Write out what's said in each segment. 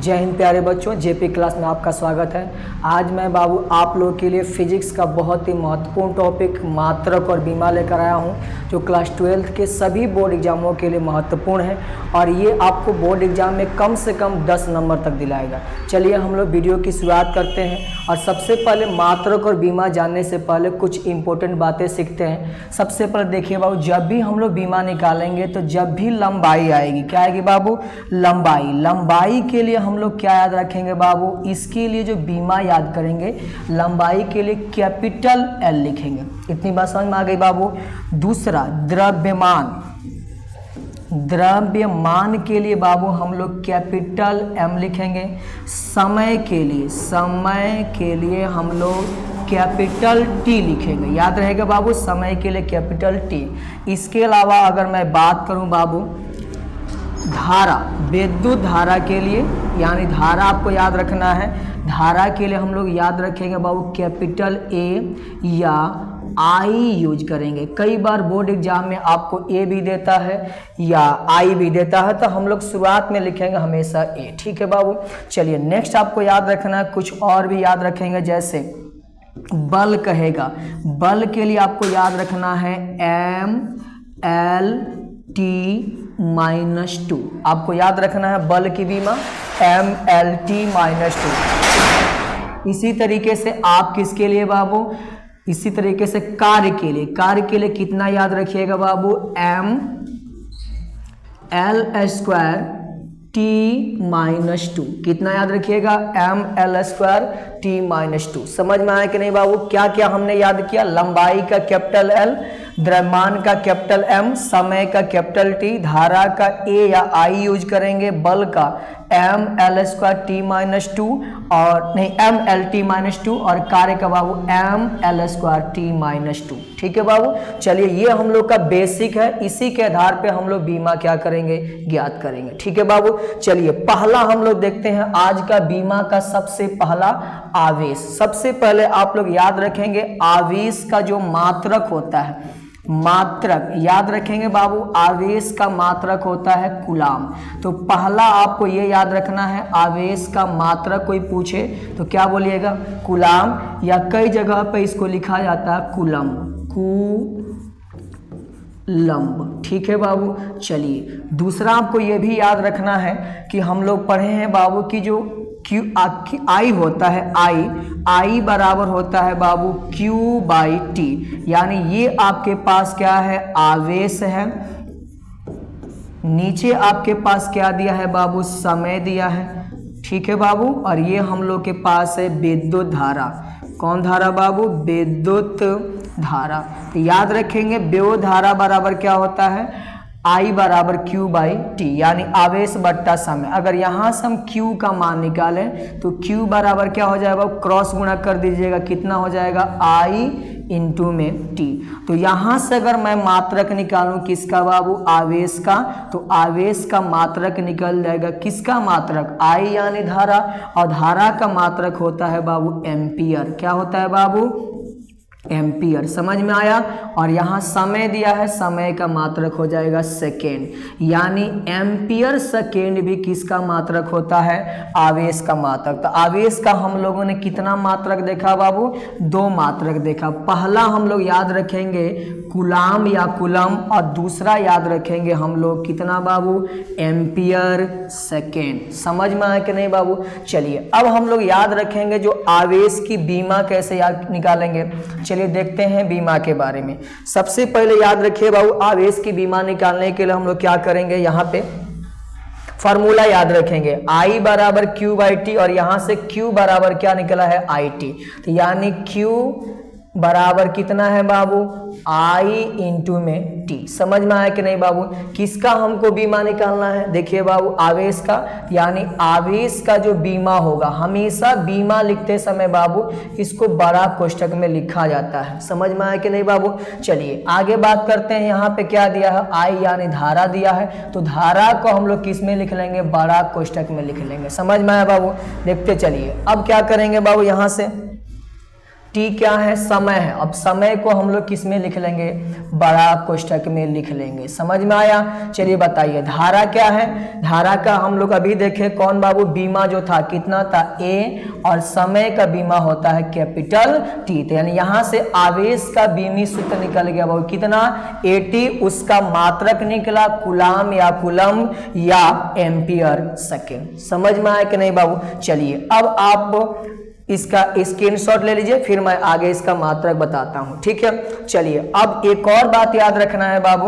जय हिंद प्यारे बच्चों, जेपी क्लास में आपका स्वागत है। आज मैं बाबू आप लोगों के लिए फिजिक्स का बहुत ही महत्वपूर्ण टॉपिक मात्रक और बीमा लेकर आया हूं, जो क्लास 12 के सभी बोर्ड एग्जामों के लिए महत्वपूर्ण है और ये आपको बोर्ड एग्जाम में कम से कम 10 नंबर तक दिलाएगा। चलिए हम लोग वीडियो की शुरुआत करते हैं और सबसे पहले मात्रक और बीमा जानने से पहले कुछ इंपॉर्टेंट बातें सीखते हैं। सबसे पहले देखिए बाबू, जब भी हम लोग बीमा निकालेंगे तो जब भी लंबाई आएगी, क्या आएगी बाबू? लंबाई के लिए हम लोग क्या याद रखेंगे बाबू? इसके लिए जो बीमा याद करेंगे, लंबाई के लिए कैपिटल एल लिखेंगे। इतनी बात समझ में आ गई बाबू। दूसरा द्रव्यमान के लिए बाबू हम लोग कैपिटल एम लिखेंगे। समय के लिए हम लोग कैपिटल टी लिखेंगे। याद रहेगा बाबू, समय के लिए कैपिटल टी। इसके अलावा अगर मैं बात करूं बाबू धारा, विद्युत धारा के लिए, यानी धारा आपको याद रखना है। धारा के लिए हम लोग याद रखेंगे बाबू कैपिटल ए या आई यूज करेंगे। कई बार बोर्ड एग्जाम में आपको ए भी देता है या आई भी देता है, तो हम लोग शुरुआत में लिखेंगे हमेशा ए। ठीक है बाबू। चलिए नेक्स्ट आपको याद रखना है, कुछ और भी याद रखेंगे। जैसे बल कहेगा, बल के लिए आपको याद रखना है MLT-2। आपको याद रखना है बल की बीमा MLT-2। इसी तरीके से आप किसके लिए बाबू? इसी तरीके से कार्य के लिए कितना याद रखिएगा बाबू? ML²T-2। कितना याद रखिएगा? ML²T-2। समझ में आया कि नहीं बाबू? क्या क्या हमने याद किया? लंबाई का कैपिटल एल, द्रव्यमान का कैपिटल एम, समय का कैपिटल टी, धारा का ए या आई यूज करेंगे, बल का ML²T-2 और नहीं MLT-2 और कार्य का बाबू ML²T-2। ठीक है बाबू। चलिए ये हम लोग का बेसिक है, इसी के आधार पे हम लोग बीमा क्या करेंगे? ज्ञात करेंगे। ठीक है बाबू। चलिए पहला हम लोग देखते हैं आज का बीमा का सबसे पहला आवेश। सबसे पहले आप लोग याद रखेंगे आवेश का जो मात्रक होता है, मात्रक याद रखेंगे बाबू, आवेश का मात्रक होता है कूलाम। तो पहला आपको ये याद रखना है, आवेश का मात्रक कोई पूछे तो क्या बोलिएगा? कूलाम, या कई जगह पे इसको लिखा जाता है कूलम्ब। ठीक है बाबू। चलिए दूसरा आपको ये भी याद रखना है कि हम लोग पढ़े हैं बाबू कि जो आई होता है, आई बराबर होता है बाबू Q/T। यानी ये आपके पास क्या है? आवेश है। नीचे आपके पास क्या दिया है बाबू? समय दिया है। ठीक है बाबू। और ये हम लोग के पास है विद्युत धारा। कौन धारा बाबू? विद्युत धारा। तो याद रखेंगे विद्युत धारा बराबर क्या होता है? I बराबर Q/T, यानी आवेश बट्टा समय। अगर यहाँ से हम Q का मान निकालें तो Q बराबर क्या हो जाएगा? क्रॉस गुणा कर दीजिएगा, कितना हो जाएगा? I इंटू में T। तो यहाँ से अगर मैं मात्रक निकालूं किसका बाबू? आवेश का, तो आवेश का मात्रक निकल जाएगा किसका मात्रक? I यानी धारा, और धारा का मात्रक होता है बाबू एम्पियर। क्या होता है बाबू? एम्पियर। समझ में आया। और यहाँ समय दिया है, समय का मात्रक हो जाएगा सेकेंड, यानी एम्पियर सेकेंड भी किसका मात्रक होता है? आवेश का मात्रक। तो आवेश का हम लोगों ने कितना मात्रक देखा बाबू? 2 मात्रक देखा। पहला हम लोग याद रखेंगे कूलाम या कूलम, और दूसरा याद रखेंगे हम लोग कितना बाबू? Ampere second. समझ में आया कि नहीं बाबू? चलिए अब हम लोग याद रखेंगे जो आवेश की बीमा कैसे याद निकालेंगे। चलिए देखते हैं बीमा के बारे में। सबसे पहले याद रखिए बाबू, आवेश की बीमा निकालने के लिए हम लोग क्या करेंगे? यहाँ पे फॉर्मूला याद रखेंगे I बराबर Q/T, और यहाँ से Q बराबर क्या निकला है? IT। तो यानी Q बराबर कितना है बाबू? I इंटू में T। समझ में आया कि नहीं बाबू? किसका हमको बीमा निकालना है? देखिए बाबू आवेश का, यानी आवेश का जो बीमा होगा, हमेशा बीमा लिखते समय बाबू इसको बड़ा कोष्ठक में लिखा जाता है। समझ में आया कि नहीं बाबू? चलिए आगे बात करते हैं। यहाँ पे क्या दिया है? I यानी धारा दिया है, तो धारा को हम लोग किस में लिख लेंगे? बड़ा कोष्ठक में लिख लेंगे। समझ में आया बाबू? देखते चलिए अब क्या करेंगे बाबू। यहाँ से टी क्या है, समय है। अब समय को हम लोग किस में लिख लेंगे, बड़ा कोष्ठक में लिख लेंगे। समझ में आया? चलिए बताइए धारा क्या है। धारा का हम लोग अभी देखे कौन बाबू, बीमा जो था कितना था ए, और समय का बीमा होता है कैपिटल टी। तो यानी यहां से आवेश का बीमी सूत्र निकल गया बाबू कितना, एटी, उसका मात्रक निकला कुलाम या कुलम या एम्पियर सेकेंड। समझ में आया कि नहीं बाबू? चलिए अब आप इसका स्क्रीनशॉट ले लीजिए, फिर मैं आगे इसका मात्रक बताता हूं। ठीक है, चलिए अब एक और बात याद रखना है बाबू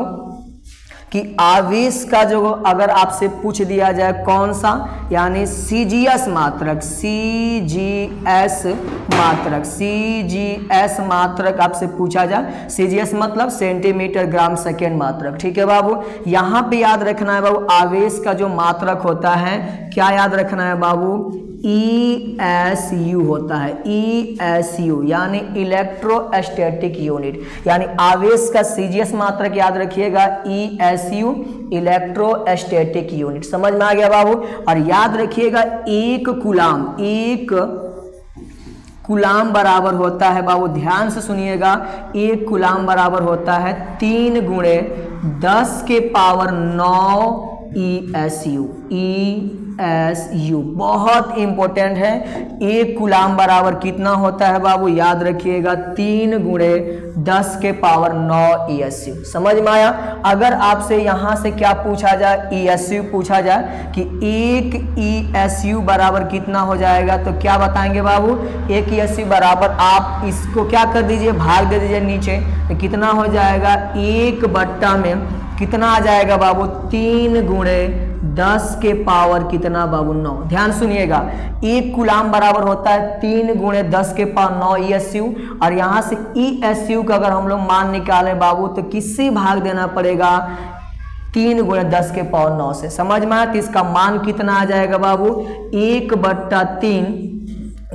कि आवेश का जो अगर आपसे पूछ दिया जाए कौन सा, यानी सीजीएस मात्रक, सीजीएस मात्रक, सीजीएस मात्रक आपसे पूछा जाए, सीजीएस मतलब सेंटीमीटर ग्राम सेकेंड मात्रक। ठीक है बाबू, यहां पे याद रखना है बाबू आवेश का जो मात्रक होता है, क्या याद रखना है बाबू, ESU होता है, ESU यानी इलेक्ट्रोस्टैटिक यूनिट। यानी आवेश का सीजीएस मात्रक याद रखिएगा ESU इलेक्ट्रोस्टैटिक यूनिट। समझ में आ गया बाबू? और याद रखिएगा एक कुलाम बराबर होता है बाबू, ध्यान से सुनिएगा, एक कुलाम बराबर होता है 3 गुणे 10 के पावर 9 ESU। ESU बहुत इंपॉर्टेंट है। एक कुलाम बराबर कितना होता है बाबू, याद रखिएगा 3 गुणे 10 के पावर 9 ESU। समझ में आया? अगर आपसे यहां से क्या पूछा जाए, ESU पूछा जाए कि एक ESU बराबर कितना हो जाएगा, तो क्या बताएंगे बाबू, एक ESU बराबर आप इसको क्या कर दीजिए, भाग दे दीजिए नीचे, तो कितना हो जाएगा, 1 बट्टा में कितना आ जाएगा बाबू, 3 गुणे 10 के पावर कितना बाबू 9। ध्यान सुनिएगा, एक कुलाम बराबर होता है 3 गुणे 10 के पावर 9 ESU, और यहां से ESU का अगर हम लोग मान निकाले बाबू तो किससे भाग देना पड़ेगा, 3 गुणे 10 के पावर 9 से। समझ में आया? तो इसका मान कितना आ जाएगा बाबू, 1/3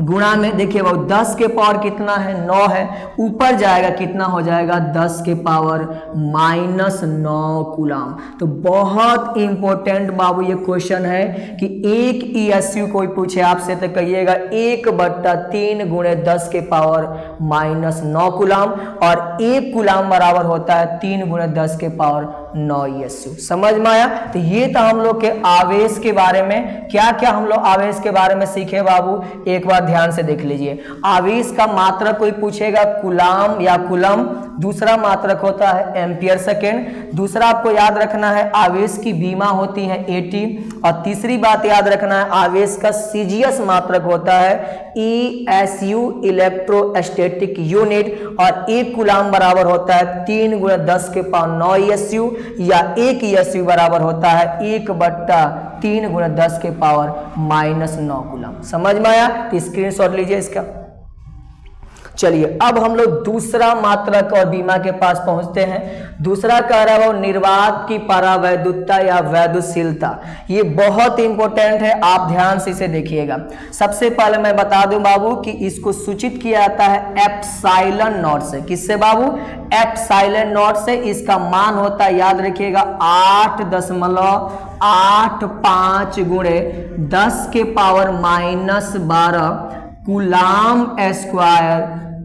गुणा में देखिए बाबू 10 के पावर कितना है, 9 है, ऊपर जाएगा कितना हो जाएगा, 10 के पावर -9 कुलाम। तो बहुत इंपॉर्टेंट बाबू ये क्वेश्चन है कि एक ESU कोई पूछे आपसे तो कहिएगा 1/3 गुणे 10 के पावर -9 कुलाम, और 1 कुलाम बराबर होता है 3 गुणे 10 के पावर 9 ESU। समझ में आया? तो ये था हम लोग के आवेश के बारे में। क्या क्या हम लोग आवेश के बारे में सीखे बाबू, एक बार ध्यान से देख लीजिए। आवेश का मात्रक कोई पूछेगा कुलाम या कुलम, दूसरा मात्रक होता है एम्पियर सेकेंड, दूसरा आपको याद रखना है आवेश की बीमा होती है 80, और तीसरी बात याद रखना है आवेश का सीजीएस मात्रक होता है ESU इलेक्ट्रोस्टैटिक यूनिट, और 1 कुलाम बराबर होता है 3 गुणे 10 के पावर 9 ESU, या 1 ESU बराबर होता है 1/3 गुणे 10 के पावर -9 कुलाम। समझ में आया? तो स्क्रीनशॉट लीजिए इसका। चलिए अब हम लोग दूसरा मात्रक और बीमा के पास पहुंचते हैं। दूसरा कह रहा है वो निर्वात की परावैद्युतता या वैद्युशीलता। ये बहुत इंपॉर्टेंट है, आप ध्यान से इसे देखिएगा। सबसे पहले मैं बता दूं बाबू कि इसको सूचित किया जाता है एप्सिलॉन नॉट से। किससे बाबू? एप्सिलॉन नॉट से। इसका मान होता है, याद रखिएगा, 8.85 गुणे 10 के पावर -12 कुलाम स्क्वायर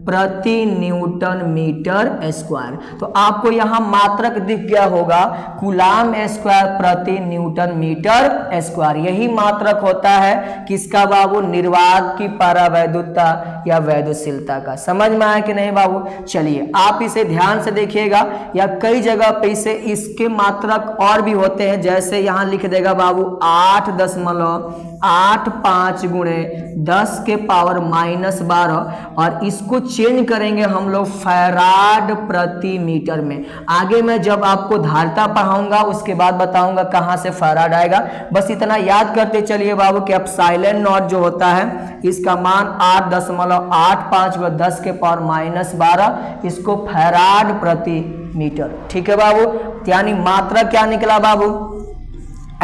प्रति न्यूटन मीटर स्क्वायर। तो आपको यहां मात्रक दिख गया होगा, कुलाम स्क्वायर प्रति न्यूटन मीटर स्क्वायर। यही मात्रक होता है किसका बाबू? निर्वात की परावैद्युतता या वैद्युशीलता का। समझ में आया कि नहीं बाबू? चलिए आप इसे ध्यान से देखिएगा, या कई जगह पे इसे इसके मात्रक और भी होते हैं, जैसे यहां लिख देगा बाबू 8.85 गुणे 10 के पावर -12, और इसको चेंज करेंगे हम लोग फैराड प्रति मीटर में। आगे मैं जब आपको धारिता पढ़ाऊंगा उसके बाद बताऊंगा कहां से फैराड आएगा। बस इतना याद करते चलिए बाबू कि एप्सिलॉन नॉट जो होता है इसका मान 8.85 व 10 के पावर -12, इसको फैराड प्रति मीटर। ठीक है बाबू? यानी मात्रा क्या निकला बाबू?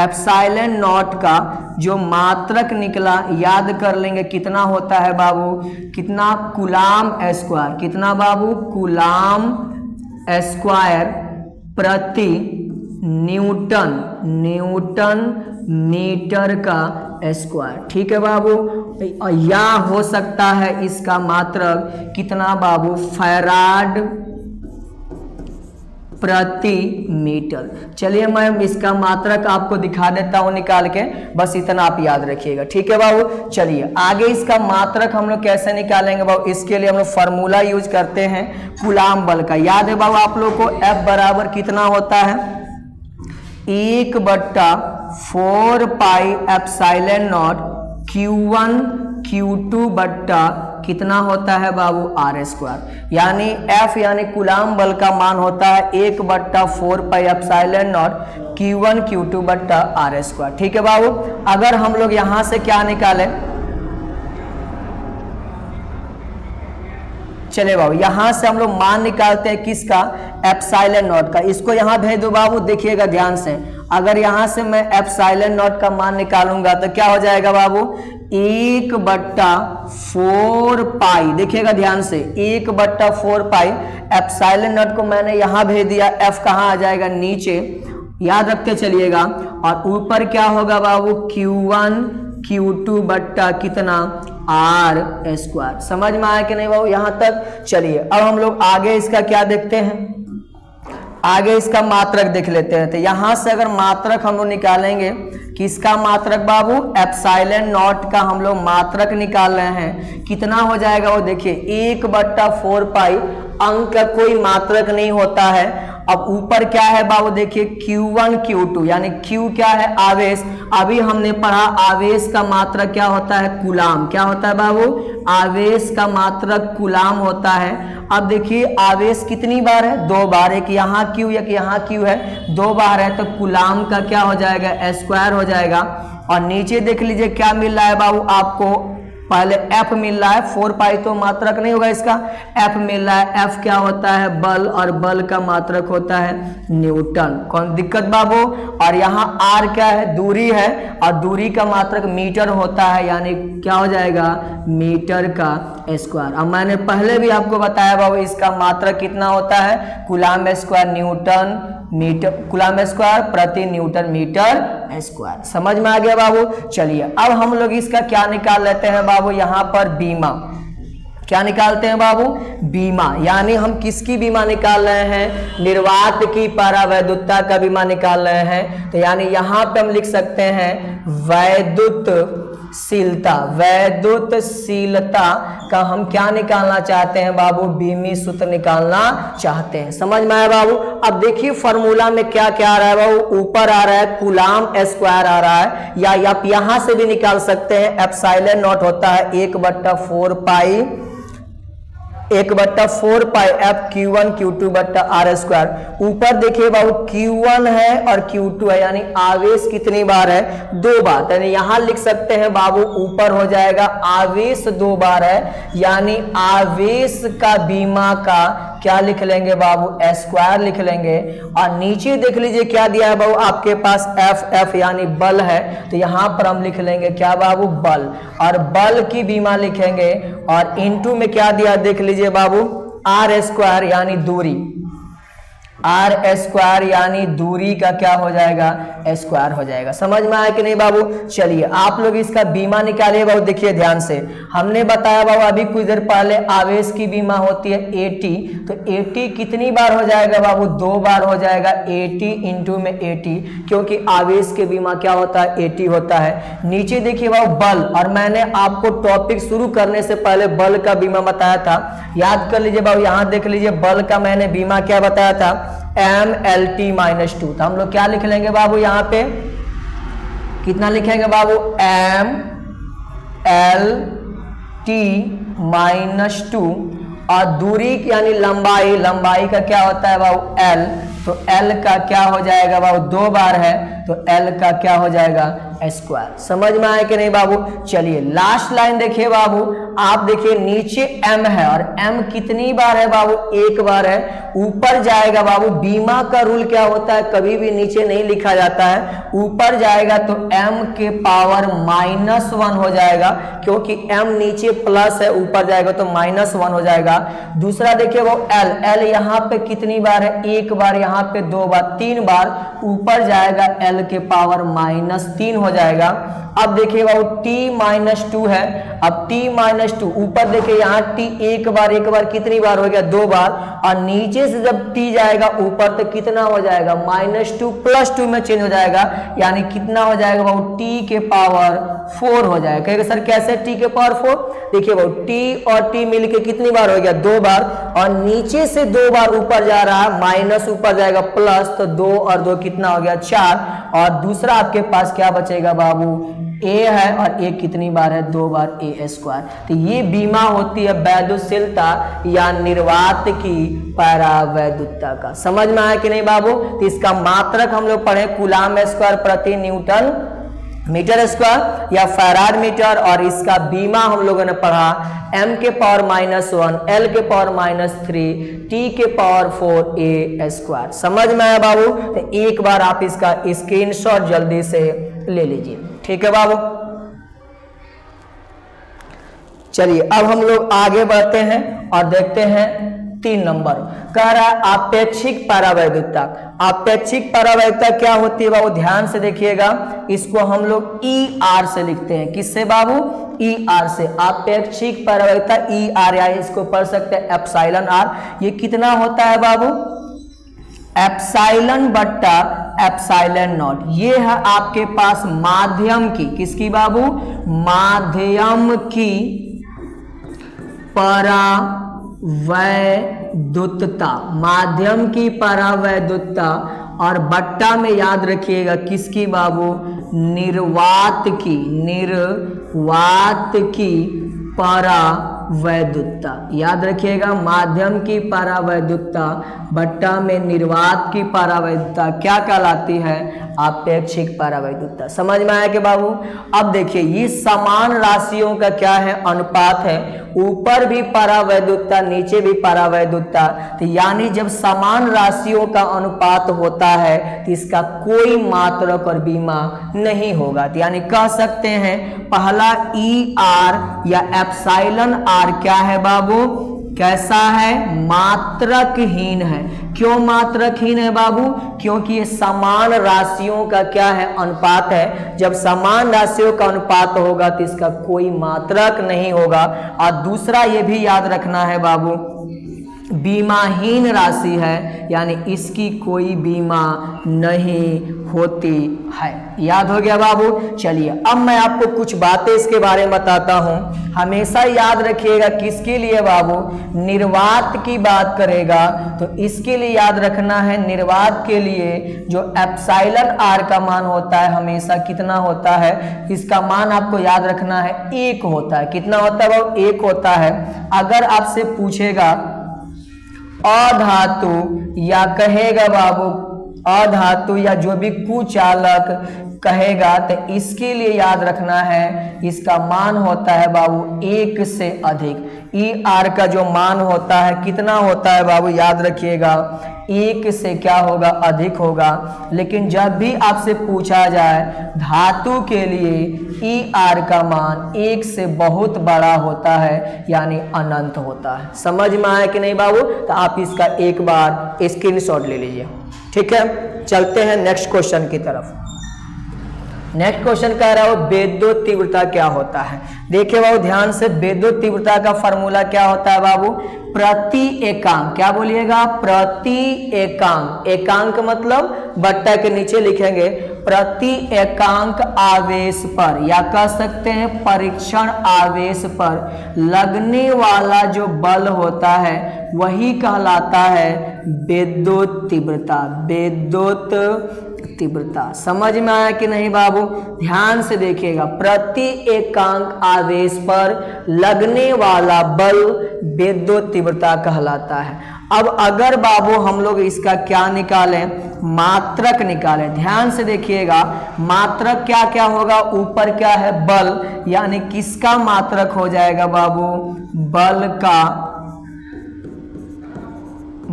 एप्सिलॉन नॉट का जो मात्रक निकला, याद कर लेंगे कितना होता है बाबू, कितना कुलाम स्क्वायर, कितना बाबू? कुलाम स्क्वायर प्रति न्यूटन मीटर का स्क्वायर। ठीक है बाबू, या हो सकता है इसका मात्रक कितना बाबू, फैराड प्रति मीटर। चलिए मैं इसका मात्रक आपको दिखा देता हूं निकाल के, बस इतना आप याद रखिएगा। ठीक है बाबू, चलिए आगे इसका मात्रक हम लोग कैसे निकालेंगे बाबू, इसके लिए हम लोग फार्मूला यूज करते हैं कूलाम बल का। याद है बाबू आप लोग को F बराबर कितना होता है, 1/4 pi epsilon not Q1 Q2 बट्टा कितना होता है बाबू, R स्क्वायर। यानी F यानी कूलाम बल का मान होता है 1/4 pi epsilon not Q1 Q2 बट्टा R स्क्वायर। ठीक है बाबू, अगर हम लोग यहां से क्या निकालें, चले बाबू यहां से हम लोग मान निकालते हैं किसका, एप्सिलॉन नॉट का। इसको यहां भेज दो बाबू, देखिएगा ध्यान से। अगर यहां से मैं एप्सिलॉन नॉट का मान निकालूंगा तो क्या हो जाएगा बाबू, 1/4 पाई, देखिएगा ध्यान से, 1/4 पाई एप्सिलॉन नॉट को मैंने यहां भेज दिया, F कहां आ जाएगा, नीचे, याद रखते चलिएगा। और ऊपर क्या होगा बाबू, Q1 Q2 बट्टा कितना, R स्क्वायर। समझ में आया कि नहीं बाबू यहां तक। चलिए अब हम लोग आगे इसका क्या देखते हैं, आगे इसका मात्रक देख लेते हैं। तो यहां से अगर मात्रक हम लोग निकालेंगे, किसका मात्रक बाबू, एप्सिलॉन नॉट का हम लोग मात्रक निकाल रहे हैं, कितना हो जाएगा वो देखिए, 1/4 पाई, अंक का कोई मात्रक नहीं होता है। अब ऊपर क्या है बाबू देखिए, Q1 Q2 यानी Q क्या है, आवेश। अभी हमने पढ़ा आवेश का मात्रक क्या होता है, कूलाम। क्या होता है बाबू, आवेश का मात्रक कूलाम होता है। अब देखिए आवेश कितनी बार है, 2 बार, एक यहाँ Q एक यहाँ Q है, 2 बार है, तो कूलाम का क्या हो जाएगा, स्क्वायर हो जाएगा। और नीचे देख लीजिए क्या मिल रहा है बाबू आपको, पहले F मिल रहा है, 4 पाई तो मात्रक नहीं होगा इसका, F मिल रहा है। F क्या होता है, बल, और बल का मात्रक होता है न्यूटन। कौन दिक्कत बाबू। और यहाँ R क्या है, दूरी है, और दूरी का मात्रक मीटर होता है, यानी क्या हो जाएगा, मीटर का स्क्वायर। अब मैंने पहले भी आपको बताया बाबू इसका मात्रक कितना होता है, coulomb square newton metre, coulomb square प्रति न्यूटन मीटर स्क्वायर। समझ में आ गया बाबू। चलिए अब हम लोग इसका क्या निकाल लेते हैं बाबू, यहाँ पर बीमा। क्या निकालते हैं बाबू, बीमा। यानी हम किसकी बीमा निकाल रहे हैं, निर्वात की परावैद्युतता का बीमा निकाल रहे हैं। तो यानी यहाँ पे हम लिख सकते हैं वैद्युतशीलता, वैद्युतशीलता का हम क्या निकालना चाहते हैं बाबू, बीमी सूत्र निकालना चाहते हैं। समझ में आया बाबू। अब देखिए फॉर्मूला में क्या क्या आ रहा है बाबू, ऊपर आ रहा है कूलाम स्क्वायर आ रहा है, या आप यहां से भी निकाल सकते हैं, एप्सिलॉन नॉट होता है 1/4 पाई 1/4 पाई F Q1 Q2 बट्टा R स्क्वायर। ऊपर देखिए बाबू Q1 है और Q2 है, यानी आवेश कितनी बार है, 2 बार। यानी यहां लिख सकते हैं बाबू, ऊपर हो जाएगा आवेश 2 बार है, यानी आवेश का बीमा का क्या लिख लेंगे बाबू, स्क्वायर लिख लेंगे। और नीचे देख लीजिए क्या दिया है बाबू आपके पास, F यानी बल है, तो यहां पर हम लिख लेंगे क्या बाबू, बल, और बल की बीमा लिखेंगे। और इनटू में क्या दिया देख लीजिए बाबू, R स्क्वायर यानी दूरी, R स्क्वायर यानी दूरी का क्या हो जाएगा, स्क्वायर हो जाएगा। समझ में आया कि नहीं बाबू। चलिए आप लोग इसका बीमा निकालिए बाबू, देखिए ध्यान से। हमने बताया बाबू अभी कुछ देर पहले आवेश की बीमा होती है 80, तो 80 कितनी बार हो जाएगा बाबू, 2 बार हो जाएगा, 80 इंटू में 80, क्योंकि आवेश के बीमा क्या होता है, 80 होता है। नीचे देखिए बाबू बल, और मैंने आपको टॉपिक शुरू करने से पहले बल का बीमा बताया था, याद कर लीजिए बाबू। यहां देख लीजिए बल का मैंने बीमा क्या बताया था, MLT-2। तो हम लोग क्या लिख लेंगे बाबू, यहाँ पे कितना लिखेंगे बाबू, MLT-2, और दूरी यानी लंबाई, लंबाई का क्या होता है बाबू, L, तो L का क्या हो जाएगा बाबू, 2 बार है, तो L का क्या हो जाएगा, स्क्वायर। समझ में आया कि नहीं बाबू। चलिए लास्ट लाइन देखिए बाबू, आप देखिए नीचे M है, और M कितनी बार है बाबू, 1 बार है। ऊपर जाएगा बाबू, बीमा का रूल क्या होता है, कभी भी नीचे नहीं लिखा जाता है, ऊपर जाएगा तो M के पावर -1 हो जाएगा, क्योंकि M नीचे प्लस है, ऊपर जाएगा तो -1 हो जाएगा। दूसरा देखिए वो L, L यहाँ पे कितनी बार है, 1 बार, यहाँ पे 2 बार, 3 बार, ऊपर जाएगा L के पावर -3 हो जाएगा। अब देखिए बाबू t-2 है। अब t-2 ऊपर देखिए यहाँ t एक बार कितनी बार हो गया, 2 बार, और नीचे से जब t जाएगा ऊपर तो कितना हो जाएगा, -2 + 2 में चेंज हो जाएगा, यानी कितना हो जाएगा बाबू, t के पावर 4 हो जाएगा। कहेगा सर कैसे t के पावर 4? देखिए बाबू t और t मिलके कितनी बार हो गया, 2 बार, और नीचे से 2 बार ऊपर जा रहा है, माइनस ऊपर जाएगा प्लस, तो 2 और 2 कितना हो गया, 4, और दूसरा आपके पास क्या बचेगा बाबू, a है, और a कितनी बार है, 2 बार a²। तो ये बीमा होती है वैद्युतशीलता या निर्वात की परावैद्युतता का। समझ में आया कि नहीं बाबू? तो इसका मात्रक हम लोग पढ़े कूलाम स्क्वायर प्रति न्यूटन मीटर स्क्वायर या फैराड मीटर, और इसका बीमा हम लोगों ने पढ़ा m के पावर -1, l के पावर -3, t के पावर 4 a²। समझ में आया बाबू? तो एक बार आप इसका स्क्रीनशॉट जल्दी से ले लीजिए, ठीक है बाबू। चलिए अब हम लोग आगे बढ़ते हैं और देखते हैं 3 नंबर। कह रहा है आपेक्षिक परावैद्युतता। आपेक्षिक परावैद्युतता क्या होती है बाबू? ध्यान से देखिएगा, इसको हम लोग ER से लिखते हैं। किससे बाबू? ER से। आपेक्षिक परावैद्युतता ER, या इसको पढ़ सकते हैं ε/r। ये कितना होता है बाबू? एप्साइलन बट्टा ε0। ये है आपके पास माध्यम की, किसकी बाबू? माध्यम की परावैद्युतता, माध्यम की परावैद्युतता, और बट्टा में याद रखिएगा किसकी बाबू? निर्वात की, निर्वात की परावैद्युतता। याद रखिएगा माध्यम की परावैद्युतता बट्टा में निर्वात की परावैद्युतता क्या कहलाती है? आपेक्षिक परावैद्युतता। समझ में आया कि बाबू? अब देखिए ये समान राशियों का क्या है? अनुपात है। ऊपर भी परावैद्युतता, नीचे भी परावैद्युतता, तो यानी जब समान राशियों का अनुपात होता है तो इसका कोई मात्रक और बीमा नहीं होगा। तो यानी कह सकते हैं पहला ER या ε/r क्या है बाबू? कैसा है? मात्रकहीन है। क्यों मात्रकहीन है बाबू? क्योंकि ये समान राशियों का क्या है? अनुपात है। जब समान राशियों का अनुपात होगा तो इसका कोई मात्रक नहीं होगा। और दूसरा ये भी याद रखना है बाबू, बीमाहीन राशि है, यानी इसकी कोई बीमा नहीं होती है। याद हो गया बाबू? चलिए अब मैं आपको कुछ बातें इसके बारे में बताता हूं। हमेशा याद रखिएगा किसके लिए बाबू? निर्वात की बात करेगा तो इसके लिए याद रखना है, निर्वात के लिए जो ε/r का मान होता है हमेशा कितना होता है? इसका मान आपको याद रखना है 1 होता है। कितना होता है बाबू? 1 होता है। अगर आपसे पूछेगा अधातु या कहेगा बाबू अधातु या जो भी कुचालक कहेगा तो इसके लिए याद रखना है इसका मान होता है बाबू 1 से अधिक। ER का जो मान होता है कितना होता है बाबू? याद रखिएगा 1 से क्या होगा? अधिक होगा। लेकिन जब भी आपसे पूछा जाए धातु के लिए ER का मान 1 से बहुत बड़ा होता है, यानी अनंत होता है। समझ में आया कि नहीं बाबू? तो आप इसका एक बार स्क्रीनशॉट ले लीजिए, ठीक है। चलते हैं नेक्स्ट क्वेश्चन की तरफ। नेक्स्ट क्वेश्चन कह रहा है विद्युत तीव्रता क्या होता है? देखिए बाबू ध्यान से, विद्युत तीव्रता का फॉर्मूला क्या होता है बाबू? प्रति एकांक, क्या बोलिएगा? प्रति एकांक। एकांक मतलब बट्टा के नीचे लिखेंगे प्रति एकांक आवेश पर, या कह सकते हैं परीक्षण आवेश पर लगने वाला जो बल होता है वही कहलाता है विद्युत तीव्रता। विद्युत तीव्रता। समझ में आया कि नहीं बाबू? ध्यान से देखिएगा, प्रति एकांक आवेश पर लगने वाला बल विद्युत तीव्रता कहलाता है। अब अगर बाबू हम लोग इसका क्या निकालें? मात्रक निकालें। ध्यान से देखिएगा मात्रक क्या क्या होगा? ऊपर क्या है? बल, यानी किसका मात्रक हो जाएगा बाबू? बल का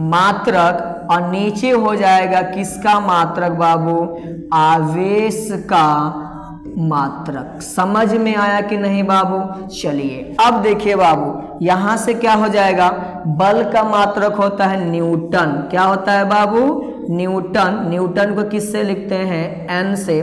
मात्रक, और नीचे हो जाएगा किसका मात्रक बाबू? आवेश का मात्रक। समझ में आया कि नहीं बाबू? चलिए अब देखिए बाबू यहां से क्या हो जाएगा? बल का मात्रक होता है न्यूटन। क्या होता है बाबू? न्यूटन, न्यूटन को किससे लिखते हैं, एन से।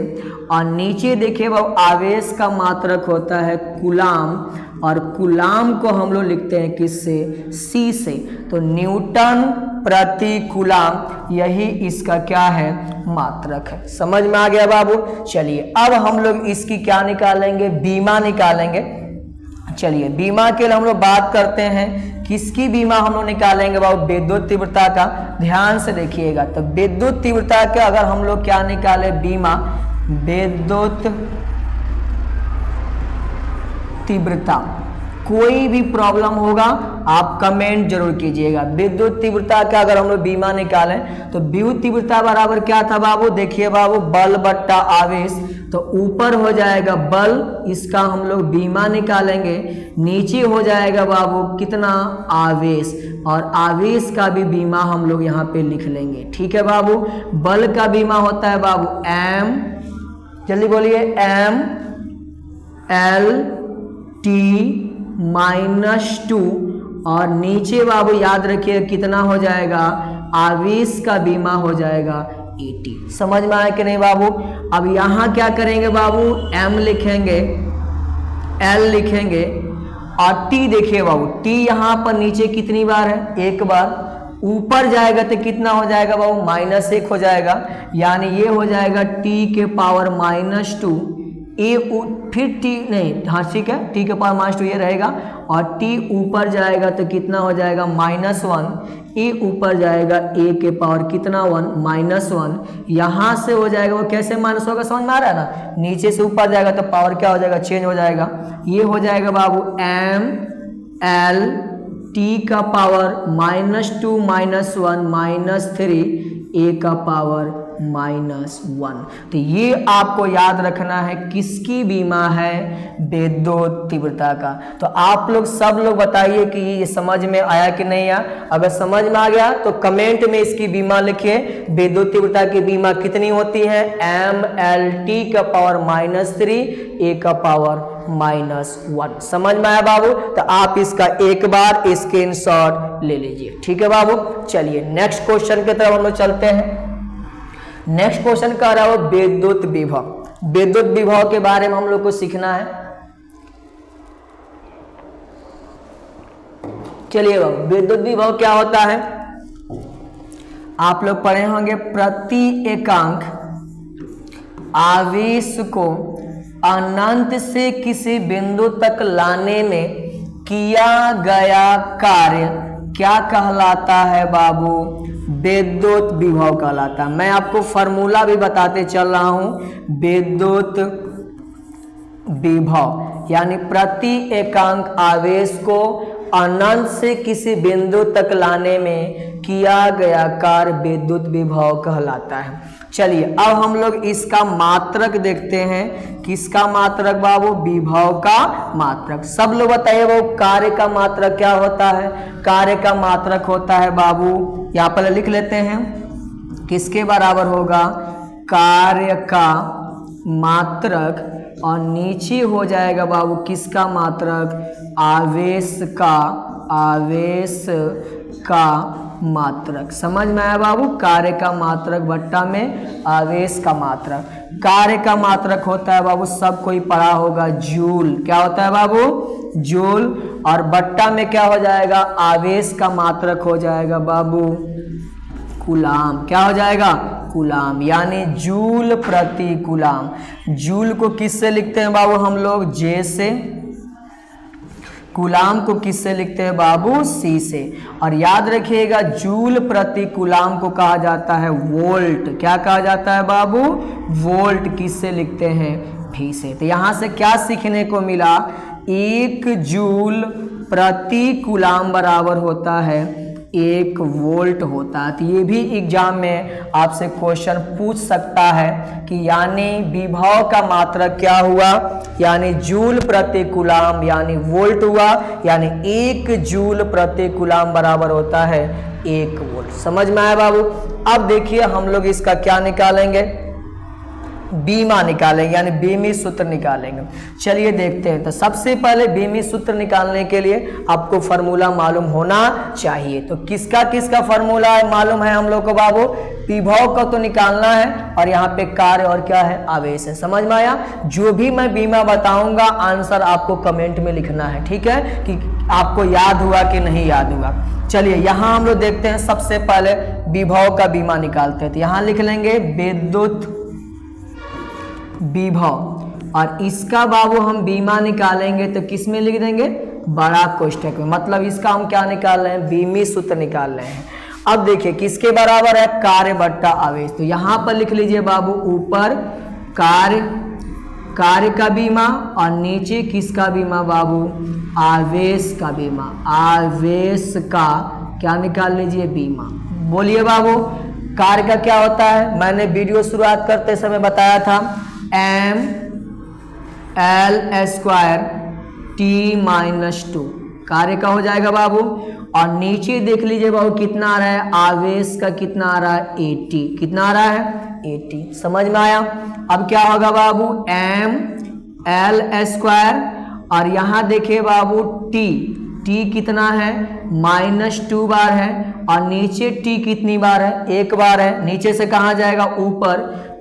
और नीचे देखिए वो आवेश का मात्रक होता है कूलाम, और कूलाम को हम लोग लिखते हैं किससे, सी से। तो न्यूटन प्रति कूलाम, यही इसका क्या है, मात्रक है। समझ में आ गया बाबू। चलिए अब हम लोग इसकी क्या निकालेंगे, बीमा निकालेंगे। चलिए बीमा के लिए हम लोग बात करते हैं, किसकी बीमा हम लोग निकालेंगे बाबू, विद्युत तीव्रता का। ध्यान से देखिएगा, तो विद्युत तीव्रता का अगर हम लोग क्या निकाले, बीमा, विद्युत तीव्रता। कोई भी प्रॉब्लम होगा आप कमेंट जरूर कीजिएगा। विद्युत तीव्रता का अगर हम लोग बीमा निकालें तो विद्युत तीव्रता बराबर क्या था बाबू, देखिए बाबू, बल बट्टा आवेश। तो ऊपर हो जाएगा बल, इसका हम लोग बीमा निकालेंगे। नीचे हो जाएगा बाबू कितना, आवेश, और आवेश का भी बीमा हम लोग यहाँ पे लिख लेंगे। ठीक है बाबू। बल का बीमा होता है बाबू एम, जल्दी बोलिए, एम एल टी -2, और नीचे बाबू याद रखिए कितना हो जाएगा, आवेश का बीमा हो जाएगा 80। समझ में आया कि नहीं बाबू। अब यहाँ क्या करेंगे बाबू, m लिखेंगे, l लिखेंगे, और t देखिए बाबू, t यहाँ पर नीचे कितनी बार है, एक बार। ऊपर जाएगा तो कितना हो जाएगा बाबू, -1 हो जाएगा, यानी ये हो जाएगा t के पावर -2। फिर t नहीं, हाँ ठीक है, t के पावर -2 ये रहेगा, और t ऊपर जाएगा तो कितना हो जाएगा, -1। a ऊपर जाएगा a के पावर कितना, 1, -1। यहाँ से हो जाएगा वो कैसे माइनस होगा, समझ में आ रहा है ना। नीचे से ऊपर जाएगा तो पावर क्या हो जाएगा, चेंज हो जाएगा। ये हो जाएगा बाबू m l t का पावर -2 -1 -3 a का पावर -1। तो ये आपको याद रखना है, किसकी बीमा है, विद्युत तीव्रता का। तो आप लोग सब लोग बताइए कि ये समझ में आया कि नहीं आया। अगर समझ में आ गया तो कमेंट में इसकी बीमा लिखिए। विद्युत तीव्रता की बीमा कितनी होती है, एम एल टी का पावर -3 ए का पावर -1। समझ में आया बाबू। तो आप इसका एक बार स्क्रीनशॉट ले लीजिए। ठीक है बाबू। चलिए नेक्स्ट क्वेश्चन की तरफ हम लोग चलते हैं। नेक्स्ट क्वेश्चन कह रहा है विद्युत विभव। विद्युत विभव के बारे में हम लोग को सीखना है। चलिए बाबू, विद्युत विभव क्या होता है, आप लोग पढ़े होंगे, प्रति एकांक आवेश को अनंत से किसी बिंदु तक लाने में किया गया कार्य क्या कहलाता है बाबू, विद्युत विभव कहलाता है। मैं आपको फॉर्मूला भी बताते चल रहा हूं। विद्युत विभव यानी प्रति एकांक आवेश को अनंत से किसी बिंदु तक लाने में किया गया कार्य विद्युत विभव कहलाता है। चलिए अब हम लोग इसका मात्रक देखते हैं। किसका मात्रक बाबू, विभव का मात्रक। सब लोग बताइए वो कार्य का मात्रक क्या होता है। कार्य का मात्रक होता है बाबू, यहाँ पर लिख लेते हैं, किसके बराबर होगा, कार्य का मात्रक, और नीचे हो जाएगा बाबू किसका मात्रक, आवेश का मात्रक। समझ में आया बाबू, कार्य का मात्रक बट्टा में आवेश का मात्रक। कार्य का मात्रक होता है बाबू, सब कोई पढ़ा होगा, जूल। क्या होता है बाबू, जूल, और बट्टा में क्या हो जाएगा, आवेश का मात्रक हो जाएगा बाबू कूलाम। क्या हो जाएगा, कूलाम, यानी जूल प्रति कूलाम। जूल को किससे लिखते हैं बाबू हम लोग, जे से। कूलाम को किससे लिखते हैं बाबू, सी से। और याद रखिएगा जूल प्रति कूलाम को कहा जाता है वोल्ट। क्या कहा जाता है बाबू, वोल्ट। किससे लिखते हैं, भी से। तो यहां से क्या सीखने को मिला, 1 जूल प्रति कूलाम बराबर होता है 1 वोल्ट होता है। तो ये भी एग्जाम में आपसे क्वेश्चन पूछ सकता है कि यानी विभव का मात्रक क्या हुआ, यानी जूल प्रति कूलाम, यानी वोल्ट हुआ, यानी 1 जूल प्रति कूलाम बराबर होता है 1 वोल्ट। समझ में आया बाबू। अब देखिए हम लोग इसका क्या निकालेंगे, बीमा निकालेंगे, यानी बीमी सूत्र निकालेंगे। चलिए देखते हैं। तो सबसे पहले बीमी सूत्र निकालने के लिए आपको फार्मूला मालूम होना चाहिए। तो किसका किसका फार्मूला मालूम है हम लोग को बाबू? विभव का तो निकालना है, और यहाँ पे कार्य और क्या है? आवेश है। समझ में आया? जो भी मैं बीमा बताऊंगा आंसर आपको कमेंट में लिखना है, ठीक है, कि आपको याद हुआ कि नहीं याद हुआ। चलिए यहाँ हम लोग देखते हैं। सबसे पहले विभव का बीमा निकालते हैं। तो यहाँ लिख लेंगे विद्युत विभव, और इसका बाबू हम बीमा निकालेंगे तो किस में लिख देंगे? बड़ा कोष्ठक में। मतलब इसका हम क्या निकाल रहे हैं? बीमी सूत्र निकाल रहे हैं। अब देखिए किसके बराबर है? कार्य बट्टा आवेश। तो यहाँ पर लिख लीजिए बाबू, ऊपर कार्य का बीमा और नीचे किसका बीमा बाबू? आवेश का बीमा। आवेश का क्या निकाल लीजिए? बीमा। बोलिए बाबू, कार्य का क्या होता है? मैंने वीडियो शुरुआत करते समय बताया था, ml² T-2 कार्य का हो जाएगा बाबू। और नीचे देख लीजिए बाबू कितना आ रहा है? आवेश का कितना आ रहा है? 80। कितना आ रहा है? 80। समझ में आया? अब क्या होगा बाबू? ml² और यहाँ देखिए बाबू t कितना है? -2 बार है, और नीचे t कितनी बार है? 1 बार है। नीचे से कहाँ जाएगा? ऊपर।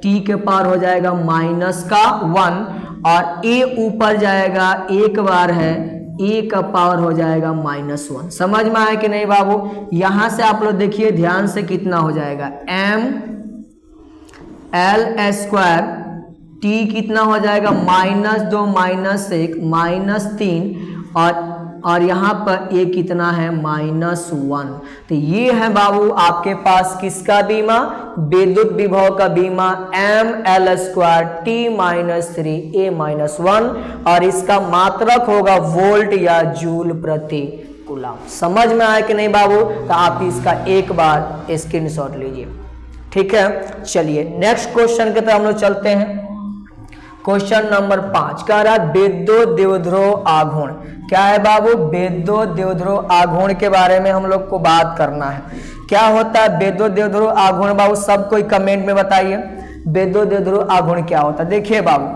t के पार हो जाएगा -1, और a ऊपर जाएगा 1 बार है, a का पावर हो जाएगा -1। समझ में आया कि नहीं बाबू? यहां से आप लोग देखिए ध्यान से कितना हो जाएगा? ml² t कितना हो जाएगा? -2 -1 -3, और यहाँ पर a कितना है? -1। तो ये है बाबू आपके पास किसका बीमा? विद्युत विभव का बीमा ml² T-3 a-1, और इसका मात्रक होगा वोल्ट या जूल प्रति कूलम। समझ में आया कि नहीं बाबू? तो आप इसका एक बार स्क्रीनशॉट लीजिए, ठीक है। चलिए नेक्स्ट क्वेश्चन की तरफ हम लोग चलते हैं। क्वेश्चन नंबर 5 कह रहा है विद्युत द्विध्रुव आघूर्ण। क्या है बाबू? विद्युत द्विध्रुव आघूर्ण के बारे में हम लोग को बात करना है। क्या होता है विद्युत द्विध्रुव आघूर्ण बाबू? सब कोई कमेंट में बताइए विद्युत द्विध्रुव आघूर्ण क्या होता है। देखिए बाबू,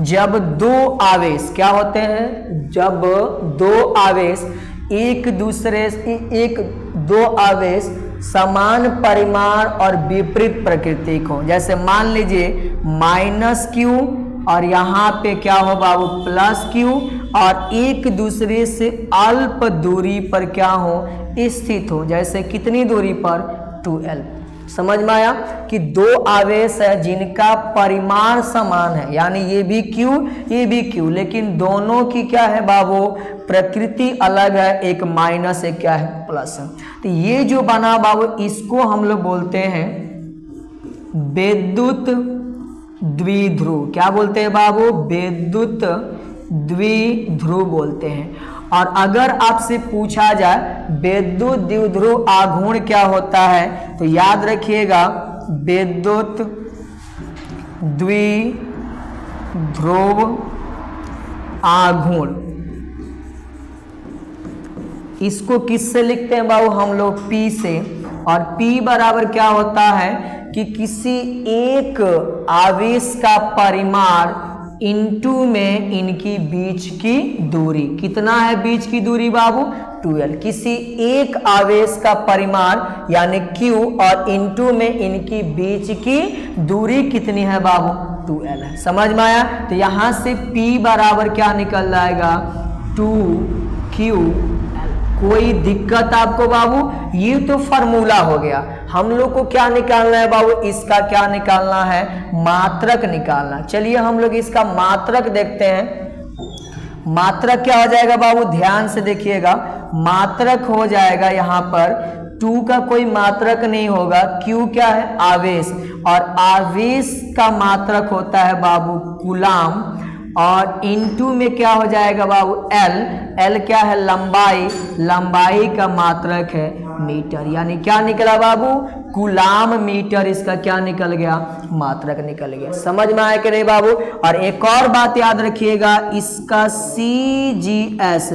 जब दो आवेश क्या होते हैं? जब दो आवेश दो आवेश समान परिमाण और विपरीत प्रकृति को, जैसे मान लीजिए -q और यहाँ पे क्या हो बाबू? +q, और एक दूसरे से अल्प दूरी पर क्या हो? स्थित हो। जैसे कितनी दूरी पर? 2l। समझ में आया कि दो आवेश है जिनका परिमाण समान है, यानी ये भी q ये भी q, लेकिन दोनों की क्या है बाबू? प्रकृति अलग है, एक माइनस एक क्या है? प्लस है। तो ये जो बना बाबू इसको हम लोग बोलते हैं विद्युत द्विध्रुव। क्या बोलते हैं बाबू? विद्युत द्विध्रुव बोलते हैं। और अगर आपसे पूछा जाए विद्युत द्विध्रुव आघूर्ण क्या होता है, तो याद रखिएगा विद्युत द्विध्रुव आघूर्ण, इसको किससे लिखते हैं बाबू? हम लोग P से। और P बराबर क्या होता है कि किसी एक आवेश का परिमाण इनटू में इनकी बीच की दूरी। कितना है बीच की दूरी बाबू? 2l। किसी एक आवेश का परिमाण यानी q और इनटू में इनकी बीच की दूरी कितनी है बाबू? 2l है। समझ में आया? तो यहां से P बराबर क्या निकल जाएगा? 2ql। कोई दिक्कत आपको बाबू? ये तो फार्मूला हो गया। हम लोग को क्या निकालना है बाबू? इसका क्या निकालना है? मात्रक निकालना। चलिए हम लोग इसका मात्रक देखते हैं। मात्रक क्या हो जाएगा बाबू? ध्यान से देखिएगा। मात्रक हो जाएगा यहाँ पर 2 का कोई मात्रक नहीं होगा। Q क्या है? आवेश, और आवेश का मात्रक होता है बाबू कूलाम, और इनटू में क्या हो जाएगा बाबू? L क्या है? लंबाई, लंबाई का मात्रक है मीटर। यानी क्या निकला बाबू? Coulomb metre. इसका क्या निकल गया? मात्रक निकल गया। समझ में आया कि नहीं बाबू? और एक और बात याद रखिएगा, इसका CGS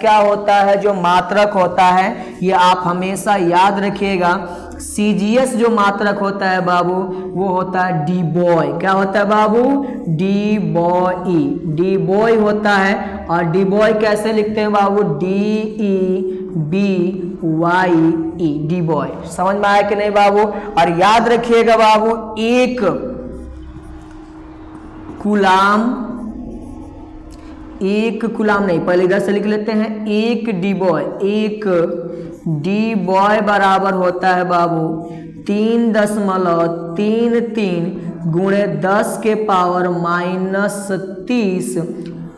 क्या होता है? जो मात्रक होता है, ये आप हमेशा याद रखिएगा। सीजीएस जो मात्रक होता है बाबू वो होता है डी बॉय। क्या होता है बाबू? D boy. डी बॉय होता है। और डी बॉय कैसे लिखते हैं बाबू? DEBY, D boy. समझ में आया कि नहीं बाबू? और याद रखिएगा बाबू, एक कुलाम नहीं, पहले इधर से लिख लेते हैं, एक डी बॉय बराबर होता है बाबू 3.33 गुणे 10 के पावर -30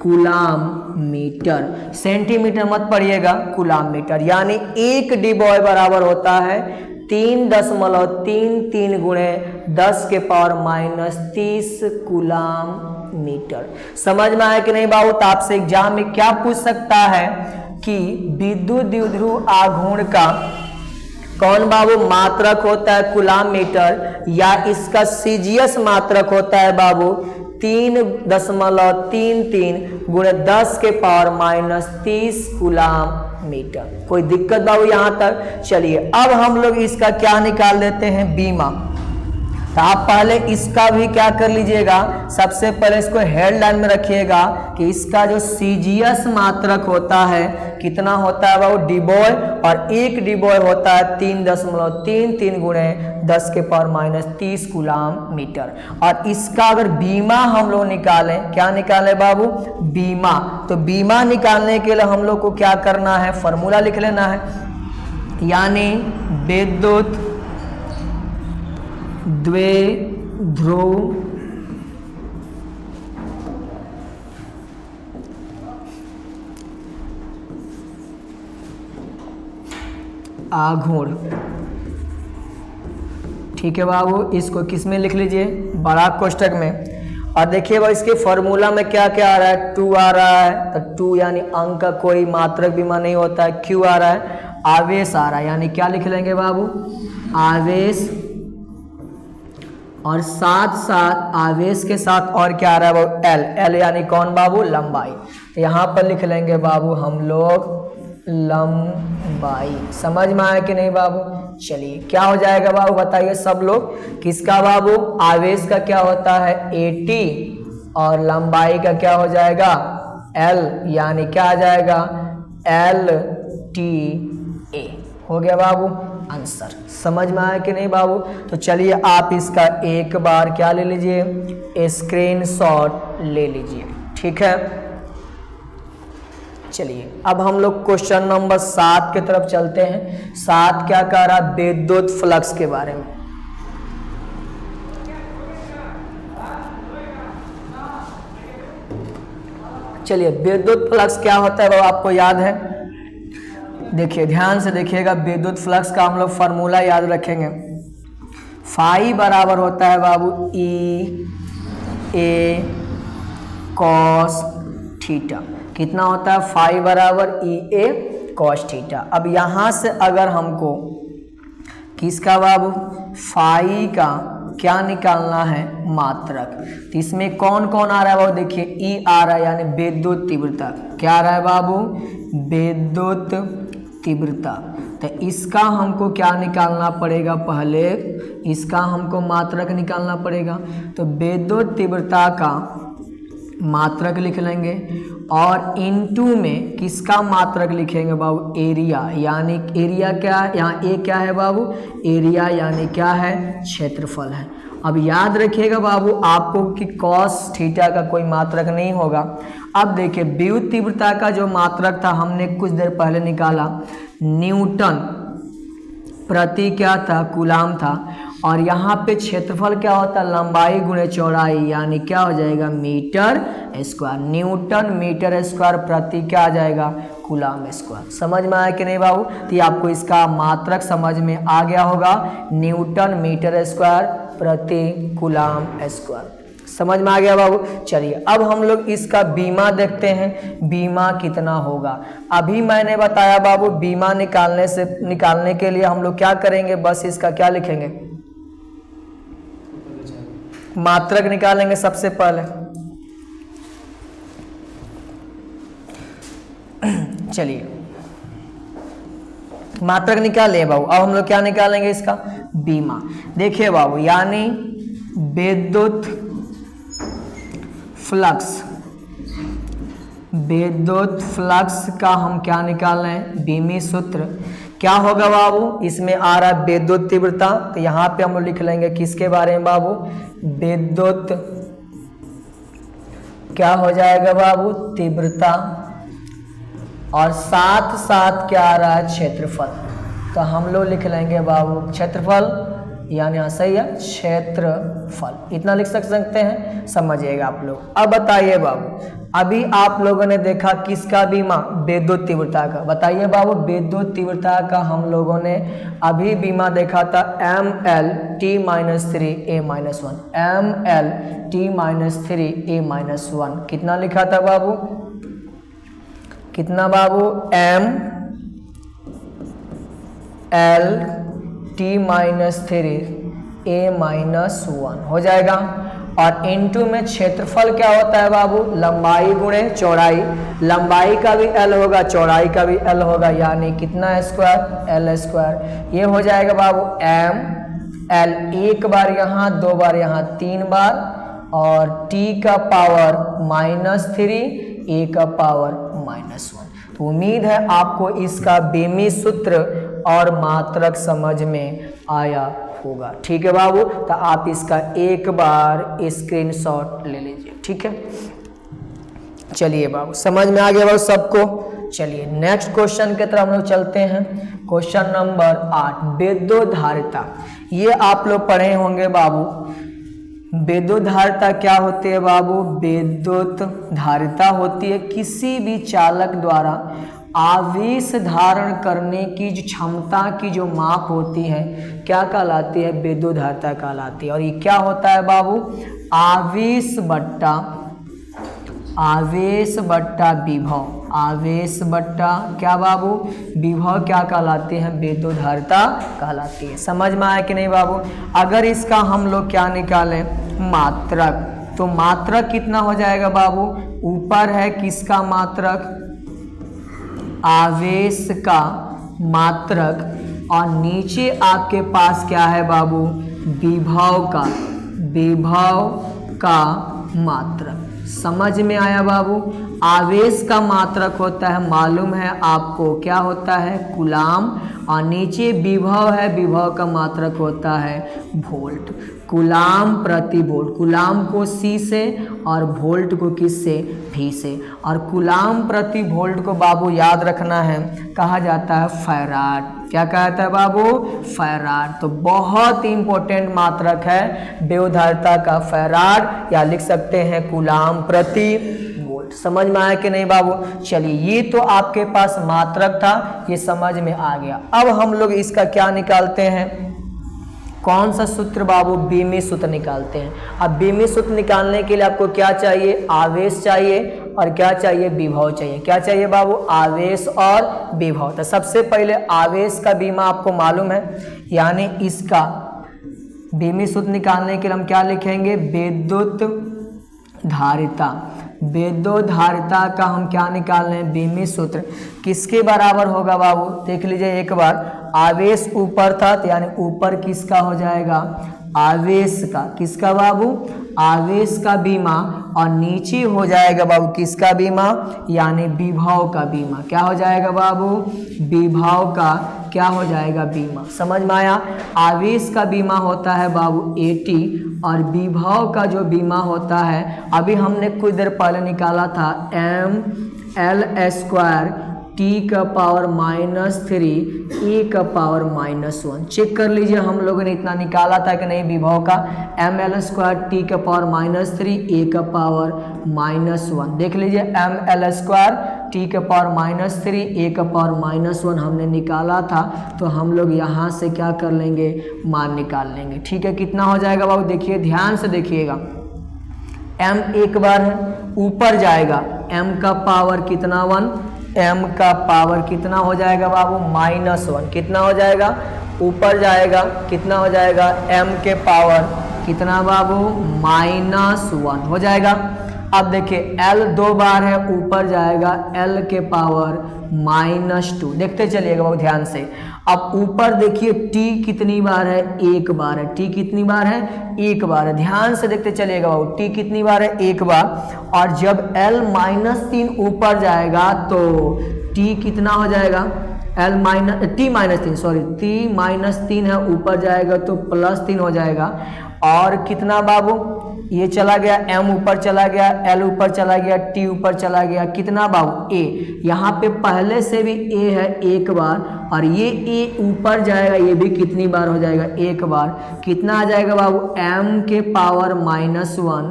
कुलाम मीटर। सेंटीमीटर मत पढ़िएगा, कुलाम मीटर। यानी एक डी बॉय बराबर होता है 3.33 गुणे 10 के पावर -30 कुलाम मीटर। समझ में आया कि नहीं बाबू? तो आपसे एग्जाम में क्या पूछ सकता है कि विद्युत द्विध्रुव आघूर्ण का कौन बाबू मात्रक होता है? Coulomb metre. या इसका सीजीएस मात्रक होता है बाबू 3.33 गुणे 10 के पावर -30 कुलाम मीटर। कोई दिक्कत बाबू यहाँ तक? चलिए अब हम लोग इसका क्या निकाल लेते हैं? बीमा। तो आप पहले इसका भी क्या कर लीजिएगा, सबसे पहले इसको हेडलाइन में रखिएगा कि इसका जो सीजीएस मात्रक होता है कितना होता है बाबू? D boy. और एक डी बॉय होता है 3.33 गुणे 10 के पावर -30 कुलाम मीटर। और इसका अगर बीमा हम लोग निकालें, क्या निकालें बाबू? बीमा। तो बीमा निकालने के लिए हम लोग को क्या करना है? फॉर्मूला लिख लेना है। यानी विद्युत द्विध्रुव आघूर्ण। ठीक है बाबू, इसको किस में लिख लीजिए? बड़ा कोष्टक में। और देखिए भाई इसके फॉर्मूला में क्या क्या आ रहा है? 2 आ रहा है, तो 2 यानी अंक का कोई मात्रक बीमा नहीं होता है। Q आ रहा है, आवेश आ रहा है, यानी क्या लिख लेंगे बाबू? आवेश। और साथ साथ आवेश के साथ और क्या आ रहा है बाबू? L। L यानी कौन बाबू? लंबाई। तो यहाँ पर लिख लेंगे बाबू हम लोग लंबाई। समझ में आया कि नहीं बाबू? चलिए क्या हो जाएगा बाबू बताइए सब लोग? किसका बाबू? आवेश का क्या होता है? AT। और लंबाई का क्या हो जाएगा? L। यानी क्या आ जाएगा? LTA। हो गया बाबू आंसर। समझ में आया कि नहीं बाबू? तो चलिए आप इसका एक बार क्या ले लीजिए? स्क्रीनशॉट ले लीजिए। ठीक है, चलिए अब हम लोग क्वेश्चन नंबर 7 की तरफ चलते हैं। 7 क्या कह रहा? विद्युत फ्लक्स के बारे में। चलिए विद्युत फ्लक्स क्या होता है बाबू आपको याद है? देखिए ध्यान से देखिएगा, विद्युत फ्लक्स का हम लोग फार्मूला याद रखेंगे। फाई बराबर होता है बाबू EA कॉस थीटा। कितना होता है? फाई बराबर EA कॉस थीटा। अब यहाँ से अगर हमको किसका बाबू? फाई का क्या निकालना है? मात्रक। तो इसमें कौन कौन आ रहा है बाबू? देखिए E आ रहा है, यानी विद्युत तीव्रता। क्या आ रहा है बाबू? विद्युत तीव्रता। तो इसका हमको क्या निकालना पड़ेगा? पहले इसका हमको मात्रक निकालना पड़ेगा। तो विद्युत तीव्रता का मात्रक लिख लेंगे और इनटू में किसका मात्रक लिखेंगे बाबू? एरिया। यानी एरिया क्या है? यहाँ ए क्या है बाबू? एरिया यानी क्या है? क्षेत्रफल है। अब याद रखिएगा बाबू आपको कि कॉस थीटा का कोई मात्रक नहीं होगा। अब देखिए विद्युत तीव्रता का जो मात्रक था हमने कुछ देर पहले निकाला, न्यूटन प्रति क्या था? कूलाम था। और यहाँ पे क्षेत्रफल क्या होता है? लंबाई गुणे चौड़ाई, यानी क्या हो जाएगा? Metre square. Newton metre square प्रति क्या आ जाएगा? Coulomb square. समझ में आया कि नहीं बाबू? तो आपको इसका मात्रक समझ में आ गया होगा, न्यूटन मीटर स्क्वायर प्रति कूलाम स्क्वायर। समझ में आ गया बाबू? चलिए अब हम लोग इसका बीमा देखते हैं, बीमा कितना होगा। अभी मैंने बताया बाबू बीमा निकालने के लिए हम लोग क्या करेंगे? बस इसका क्या लिखेंगे? मात्रक निकालेंगे सबसे पहले। चलिए मात्रक निकाले बाबू। अब हम लोग क्या निकालेंगे इसका, बीमा। देखिए बाबू, यानी विद्युत फ्लक्स, विद्युत फ्लक्स का हम क्या निकाल रहे हैं, बीमी सूत्र क्या होगा बाबू, इसमें आ रहा है विद्युत तीव्रता, तो यहाँ पे हम लोग लिख लेंगे किसके बारे में बाबू, विद्युत क्या हो जाएगा बाबू, तीव्रता, और साथ साथ क्या आ रहा है, क्षेत्रफल। तो हम लोग लिख लेंगे बाबू क्षेत्रफल, यानी यहाँ सही है क्षेत्रफल, इतना लिख सकते हैं, समझिएगा आप लोग। अब बताइए बाबू, अभी आप लोगों ने देखा किसका बीमा, विद्युत तीव्रता का। बताइए बाबू, विद्युत तीव्रता का हम लोगों ने अभी बीमा देखा था ML-T-3A-1, ML-T-3A-1 कितना लिखा था बाबू, कितना बाबू, ML-T-3A-1 हो जाएगा। और इनटू में क्षेत्रफल क्या होता है बाबू, लंबाई गुणे चौड़ाई, लंबाई का भी L होगा, चौड़ाई का भी L होगा, यानी कितना स्क्वायर, L स्क्वायर। ये हो जाएगा बाबू ML, एक बार यहाँ, दो बार यहाँ, तीन बार, और T का पावर -3, A का पावर -1। तो उम्मीद है आपको इसका बीमी सूत्र और मात्रक समझ में आया होगा। ठीक है बाबू, तो आप इसका एक बार स्क्रीनशॉट ले लीजिए। ठीक है, चलिए बाबू, समझ में आ गया बाबू सबको। चलिए नेक्स्ट क्वेश्चन की तरफ हम लोग चलते हैं। क्वेश्चन नंबर 8, विद्युत धारिता। ये आप लोग पढ़े होंगे बाबू। विद्युत धारिता क्या होती है बाबू, विद्युत धारिता होती है किसी भी चालक द्वारा आवेश धारण करने की जो क्षमता की जो माप होती है, क्या कहलाती है, विद्युत धारिता कहलाती है। और ये क्या होता है बाबू, आवेश बट्टा विभव, आवेश बट्टा क्या बाबू, विभव क्या कहलाती है, विद्युत धारिता कहलाती है। समझ में आया कि नहीं बाबू। अगर इसका हम लोग क्या निकालें, मात्रक, तो मात्रक कितना हो जाएगा बाबू, ऊपर है किसका मात्रक, आवेश का मात्रक, और नीचे आपके पास क्या है बाबू, विभव का मात्रक। समझ में आया बाबू। आवेश का मात्रक होता है, मालूम है आपको क्या होता है, कूलाम, और नीचे विभव है, विभव का मात्रक होता है वोल्ट, कूलाम प्रति वोल्ट। कूलाम को C से और वोल्ट को किस से, V से। और कूलाम प्रति वोल्ट को बाबू याद रखना है, कहा जाता है फैराड। क्या कहता है बाबू, फैराड। तो बहुत ही इंपॉर्टेंट मात्रक है विद्युत धारिता का फैराड, या लिख सकते हैं कूलाम प्रति वोल्ट। समझ में आया कि नहीं बाबू। चलिए, ये तो आपके पास मात्रक था, ये समझ में आ गया। अब हम लोग इसका क्या निकालते हैं, कौन सा सूत्र बाबू, बीमी सूत्र निकालते हैं। अब बीमी सूत्र निकालने के लिए आपको क्या चाहिए, आवेश चाहिए, और क्या चाहिए, विभव चाहिए। क्या चाहिए बाबू, आवेश और विभव। तो सबसे पहले आवेश का बीमा आपको मालूम है, यानी इसका बीमी सूत्र निकालने के लिए हम क्या लिखेंगे, विद्युत धारिता। विद्युत धारिता का हम क्या निकाल रहे हैं, बीमी सूत्र किसके बराबर होगा बाबू, देख लीजिए एक बार। आवेश ऊपर था, तो यानी ऊपर किसका हो जाएगा, आवेश का, किसका बाबू, आवेश का बीमा, और नीचे हो जाएगा बाबू किसका बीमा, यानी विभव का बीमा। क्या हो जाएगा बाबू, विभव का क्या हो जाएगा, बीमा। समझ में आया। आवेश का बीमा होता है बाबू 80, और विभव का जो बीमा होता है, अभी हमने कुछ देर पहले निकाला था, ML² T का पावर -3 A का पावर -1। चेक कर लीजिए, हम लोगों ने इतना निकाला था कि नहीं, विभव का ML² T का पावर -3 A का पावर -1। देख लीजिए, ML² T का पावर -3 A का पावर -1 हमने निकाला था, तो हम लोग यहाँ से क्या कर लेंगे, मान निकाल लेंगे। ठीक है, कितना हो जाएगा बाबू, देखिए ध्यान से देखिएगा। M एक बार है, ऊपर जाएगा, M का पावर कितना 1, M का पावर कितना हो जाएगा बाबू, -1। कितना हो जाएगा, ऊपर जाएगा, कितना हो जाएगा, M के पावर कितना बाबू, -1 हो जाएगा। अब देखिए L 2 बार है, ऊपर जाएगा L के पावर -2। देखते चलिएगा बहुत ध्यान से। अब ऊपर देखिए T कितनी बार है, 1 बार है। T कितनी बार है, 1 बार है। ध्यान से देखते चलिएगा बाबू, T कितनी बार है, 1 बार। और जब L -3 ऊपर जाएगा तो T कितना हो जाएगा, T -3 है, ऊपर जाएगा तो +3 हो जाएगा। और कितना बाबू, ये चला गया, M ऊपर चला गया, L ऊपर चला गया, T ऊपर चला गया, कितना बाबू, A। यहाँ पे पहले से भी A है 1 बार, और ये A ऊपर जाएगा, ये भी कितनी बार हो जाएगा, 1 बार। कितना आ जाएगा बाबू, M के पावर -1,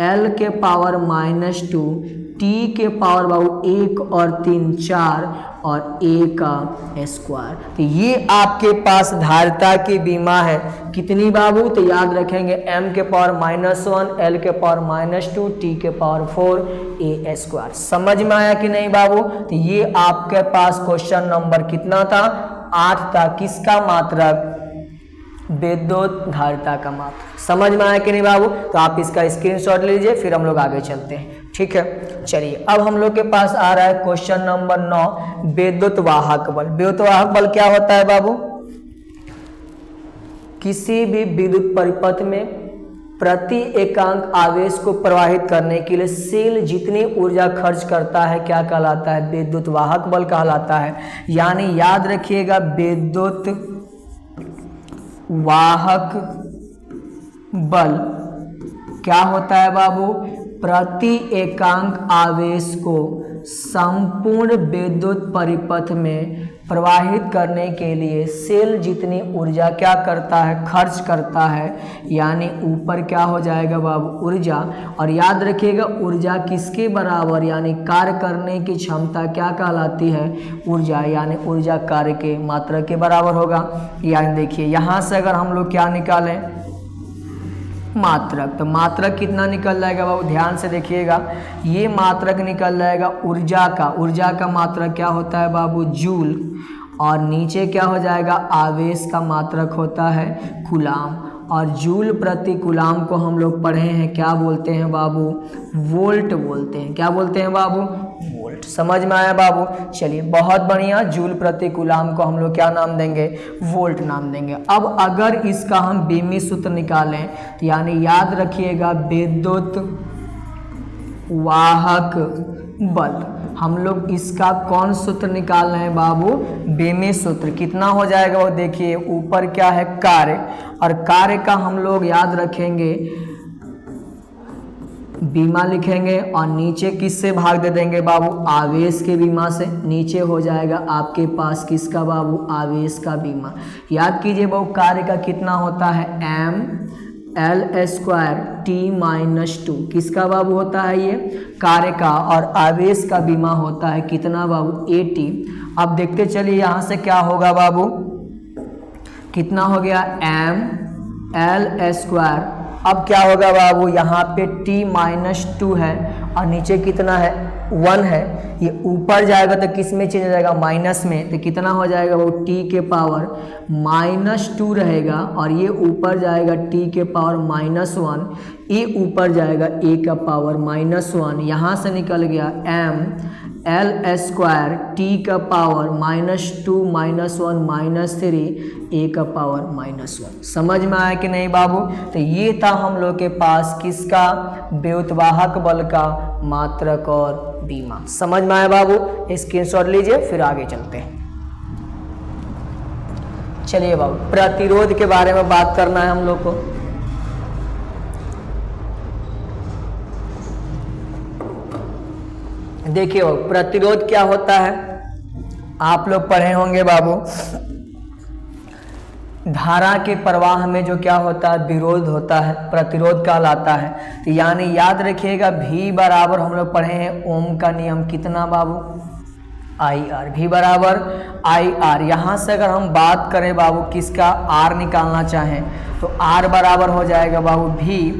L के पावर -2, T के पावर बाबू 1 और 3 4, और A का स्क्वायर। तो ये आपके पास धारिता की बीमा है, कितनी बाबू, तो याद रखेंगे M के पावर -1, L के पावर -2, T के पावर 4, A स्क्वायर। समझ में आया कि नहीं बाबू। तो ये आपके पास क्वेश्चन नंबर कितना था, 8 था। किसका मात्रक, विद्युत धारिता का मात्रक। समझ में आया कि नहीं बाबू। तो आप इसका स्क्रीनशॉट लीजिए, फिर हम लोग आगे चलते हैं, ठीक है। चलिए अब हम लोग के पास आ रहा है क्वेश्चन नंबर 9, विद्युत वाहक बल। विद्युत वाहक बल क्या होता है बाबू, किसी भी विद्युत परिपथ में प्रति एकांक आवेश को प्रवाहित करने के लिए सेल जितनी ऊर्जा खर्च करता है क्या कहलाता है, विद्युत वाहक बल कहलाता है। यानी याद रखिएगा, विद्युत वाहक बल क्या होता है बाबू, प्रति एकांक आवेश को संपूर्ण विद्युत परिपथ में प्रवाहित करने के लिए सेल जितनी ऊर्जा क्या करता है, खर्च करता है। यानी ऊपर क्या हो जाएगा बाबू, ऊर्जा। और याद रखिएगा ऊर्जा किसके बराबर, यानी कार्य करने की क्षमता क्या कहलाती है, ऊर्जा। यानी ऊर्जा कार्य के मात्रा के बराबर होगा। यानी देखिए यहाँ से अगर हम लोग क्या निकालें, मात्रक, तो मात्रक कितना निकल जाएगा बाबू, ध्यान से देखिएगा। ये मात्रक निकल जाएगा ऊर्जा का। ऊर्जा का मात्रक क्या होता है बाबू, जूल। और नीचे क्या हो जाएगा, आवेश का मात्रक होता है कूलाम। और जूल प्रति कूलाम को हम लोग पढ़े हैं, क्या बोलते हैं बाबू, वोल्ट बोलते हैं। क्या बोलते हैं बाबू, वोल्ट। समझ में आया बाबू। चलिए बहुत बढ़िया, जूल प्रति कूलाम को हम लोग क्या नाम देंगे, वोल्ट नाम देंगे। अब अगर इसका हम बीमी सूत्र निकालें तो यानी याद रखिएगा, विद्युत वाहक बल, हम लोग इसका कौन सूत्र निकाल रहे हैं बाबू, बीमी सूत्र। कितना हो जाएगा वो देखिए, ऊपर क्या है, कार्य, और कार्य का हम लोग याद रखेंगे बीमा लिखेंगे, और नीचे किससे भाग दे देंगे बाबू, आवेश के बीमा से। नीचे हो जाएगा आपके पास किसका बाबू, आवेश का बीमा। याद कीजिए बाबू, कार्य का कितना होता है, mL² T-2। किसका बाबू होता है ये, कार्य का। और आवेश का बीमा होता है कितना बाबू, AT। अब देखते चलिए यहाँ से क्या होगा बाबू, कितना हो गया, mL²। अब क्या होगा बाबू, यहाँ पे T-2 है, और नीचे कितना है, 1 है। ये ऊपर जाएगा तो किस में चेंज हो जाएगा, माइनस में। तो कितना हो जाएगा वो, T के पावर -2 रहेगा, और ये ऊपर जाएगा T के पावर -1, ये ऊपर जाएगा A का पावर -1। यहाँ से निकल गया mL² T का पावर -2 -1 -3, A का पावर -1। समझ में आया कि नहीं बाबू। तो ये था हम लोग के पास किसका, विद्युत वाहक बल का मात्रक और बीमा। समझ में आया बाबू, स्क्रीनशॉट लीजिए, फिर आगे चलते हैं। चलिए बाबू, प्रतिरोध के बारे में बात करना है हम लोग को। देखिए प्रतिरोध क्या होता है, आप लोग पढ़े होंगे बाबू, धारा के प्रवाह में जो क्या होता है, विरोध होता है, प्रतिरोध कहलाता है। तो यानी याद रखिएगा, V बराबर हम लोग पढ़े हैं ओम का नियम, कितना बाबू, IR। V बराबर IR। यहाँ से अगर हम बात करें बाबू किसका, R निकालना चाहें तो R बराबर हो जाएगा बाबू V,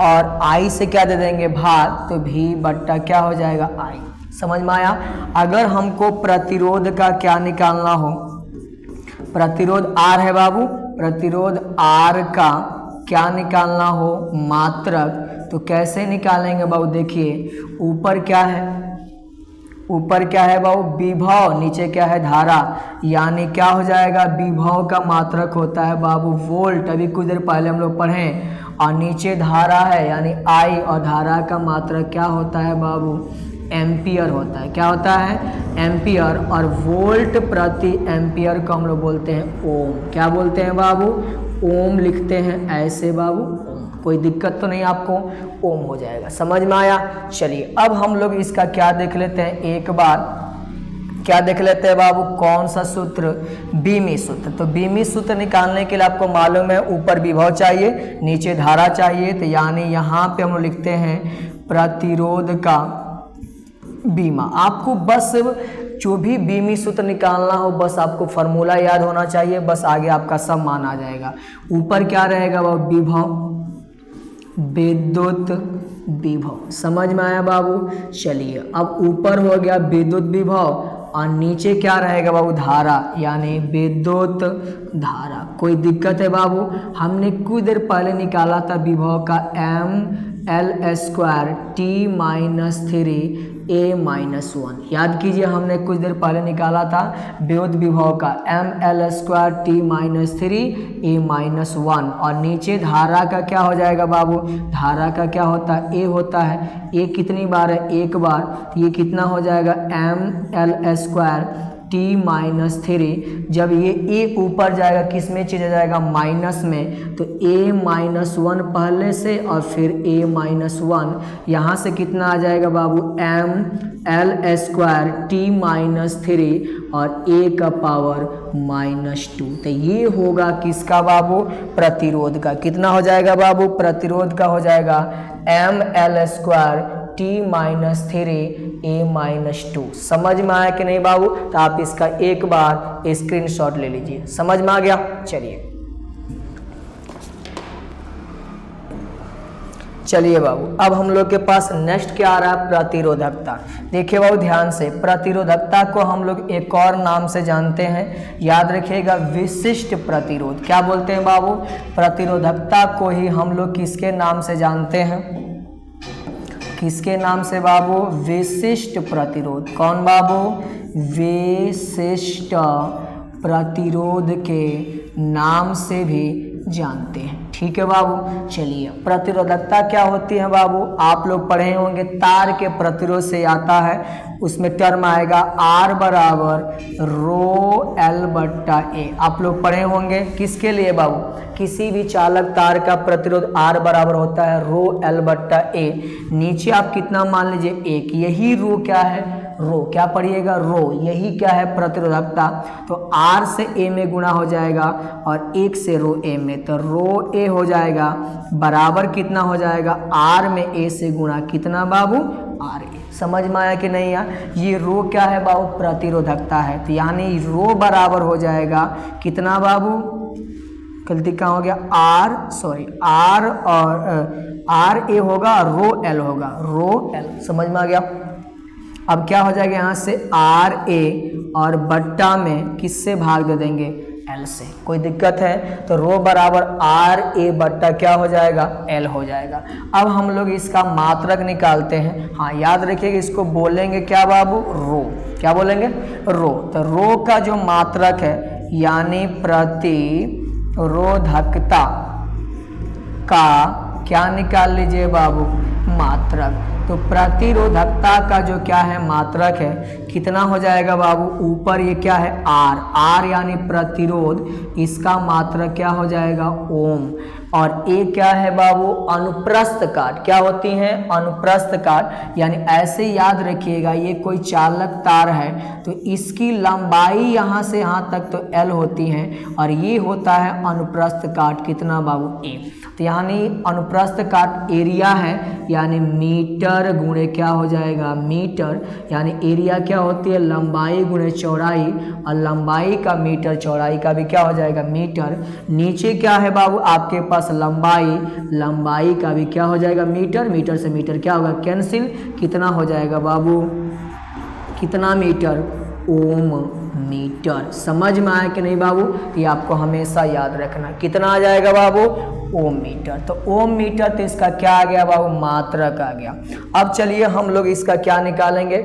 और I से क्या दे देंगे, भाग, तो V बट्टा क्या हो जाएगा, I। समझ में आया। अगर हमको प्रतिरोध का क्या निकालना हो, प्रतिरोध R है बाबू, प्रतिरोध R का क्या निकालना हो मात्रक, तो कैसे निकालेंगे बाबू? देखिए ऊपर क्या है, ऊपर क्या है बाबू? विभव, नीचे क्या है? धारा, यानी क्या हो जाएगा? विभव का मात्रक होता है बाबू वोल्ट, अभी कुछ देर पहले हम लोग पढ़े, और नीचे धारा है यानी आई, और धारा का मात्रक क्या होता है बाबू? एम्पियर होता है। क्या होता है? एम्पियर। और वोल्ट प्रति एम्पियर को हम लोग बोलते हैं ओम। क्या बोलते हैं बाबू? ओम लिखते हैं ऐसे बाबू, ओम। कोई दिक्कत तो नहीं आपको? ओम हो जाएगा। समझ में आया? चलिए अब हम लोग इसका क्या देख लेते हैं एक बार, क्या देख लेते हैं बाबू? कौन सा सूत्र? बीमी सूत्र। तो बीमी सूत्र निकालने के लिए आपको मालूम है ऊपर विभव चाहिए, नीचे धारा चाहिए, तो यानी यहाँ पे हम लोग लिखते हैं प्रतिरोध का बीमा। आपको बस जो भी बीमी सूत्र निकालना हो बस आपको फॉर्मूला याद होना चाहिए, बस आगे आपका सब मान आ जाएगा। ऊपर क्या रहेगा बाबू? विभव, विद्युत विभव। समझ में आया बाबू? चलिए अब ऊपर हो गया विद्युत विभव, और नीचे क्या रहेगा बाबू? धारा, यानी विद्युत धारा। कोई दिक्कत है बाबू? हमने कुछ देर पहले निकाला था विभव का ml² t-3a-1। याद कीजिए हमने कुछ देर पहले निकाला था विद्युत विभव का ml² t-3a-1, और नीचे धारा का क्या हो जाएगा बाबू? धारा का क्या होता है? ए होता है। ए कितनी बार है? एक बार, तो ये कितना हो जाएगा? ml² t-3। जब ये ए ऊपर जाएगा किस में चला जाएगा? माइनस में, तो a-1 पहले से और फिर a-1, यहाँ से कितना आ जाएगा बाबू? ml² t-3 और a का पावर -2। तो ये होगा किसका बाबू? प्रतिरोध का। कितना हो जाएगा बाबू? प्रतिरोध का हो जाएगा ml² t-3a-2। समझ में आया कि नहीं बाबू? तो आप इसका एक बार स्क्रीनशॉट ले लीजिए। समझ में आ गया? चलिए बाबू अब हम लोग के पास नेक्स्ट क्या आ रहा है? प्रतिरोधकता। देखिए बाबू ध्यान से, प्रतिरोधकता को हम लोग एक और नाम से जानते हैं, याद रखिएगा, विशिष्ट प्रतिरोध। क्या बोलते हैं बाबू? प्रतिरोधकता को ही हम लोग किसके नाम से जानते हैं? किसके नाम से बाबू? विशिष्ट प्रतिरोध। कौन बाबू? विशिष्ट प्रतिरोध के नाम से भी जानते हैं। ठीक है बाबू? चलिए प्रतिरोधकता क्या होती है बाबू? आप लोग पढ़े होंगे तार के प्रतिरोध से आता है, उसमें टर्म आएगा R बराबर रो L बट्टा A। आप लोग पढ़े होंगे किसके लिए बाबू? किसी भी चालक तार का प्रतिरोध R बराबर होता है रो L बट्टा A। नीचे आप कितना मान लीजिए? 1। यही रो क्या है? रो। क्या पढ़िएगा? रो। यही क्या है? प्रतिरोधकता। तो R से A में गुणा हो जाएगा और 1 से रो A में, तो रो A हो जाएगा बराबर कितना हो जाएगा? R में A से गुणा कितना बाबू? RA। समझ में आया कि नहीं यार? ये रो क्या है बाबू? प्रतिरोधकता है। तो यानी रो बराबर हो जाएगा कितना बाबू? गलती कहाँ हो गया? R और RA होगा और रो L होगा, रो L। समझ में आ गया? अब क्या हो जाएगा? यहाँ से RA और बट्टा में किससे भाग दे देंगे? L से। कोई दिक्कत है? तो रो बराबर RA बट्टा क्या हो जाएगा? L हो जाएगा। अब हम लोग इसका मात्रक निकालते हैं। हाँ याद रखिएगा, इसको बोलेंगे क्या बाबू? रो। क्या बोलेंगे? रो। तो रो का जो मात्रक है यानी प्रतिरोधकता का क्या निकाल लीजिए बाबू? मात्रक। तो प्रतिरोधकता का जो क्या है? मात्रक है, कितना हो जाएगा बाबू? ऊपर ये क्या है? R यानी प्रतिरोध, इसका मात्रक क्या हो जाएगा? ओम। और ए क्या है बाबू? अनुप्रस्थ काट। क्या होती हैं? अनुप्रस्थ काट। यानी ऐसे याद रखिएगा, ये कोई चालक तार है तो इसकी लंबाई यहाँ से यहाँ तक तो L होती है, और ये होता है अनुप्रस्थ काट कितना बाबू? A। तो यानी अनुप्रस्थ काट एरिया है, यानी मीटर गुणे क्या हो जाएगा? मीटर। यानी एरिया क्या होती है? लंबाई गुणे चौड़ाई, और लंबाई का मीटर, चौड़ाई का भी क्या हो जाएगा? मीटर। नीचे क्या है बाबू? आपके पास लंबाई, लंबाई का भी क्या हो जाएगा? मीटर। मीटर से मीटर क्या होगा? कैंसिल। कितना हो जाएगा बाबू? कितना मीटर? ओम। मीटर। समझ में आया कि नहीं बाबू? ये आपको हमेशा याद रखना। कितना आ जाएगा बाबू? ओम मीटर। तो ओम मीटर, तो इसका क्या आ गया बाबू? मात्रक आ गया। अब चलिए हम लोग इसका क्या निकालेंगे?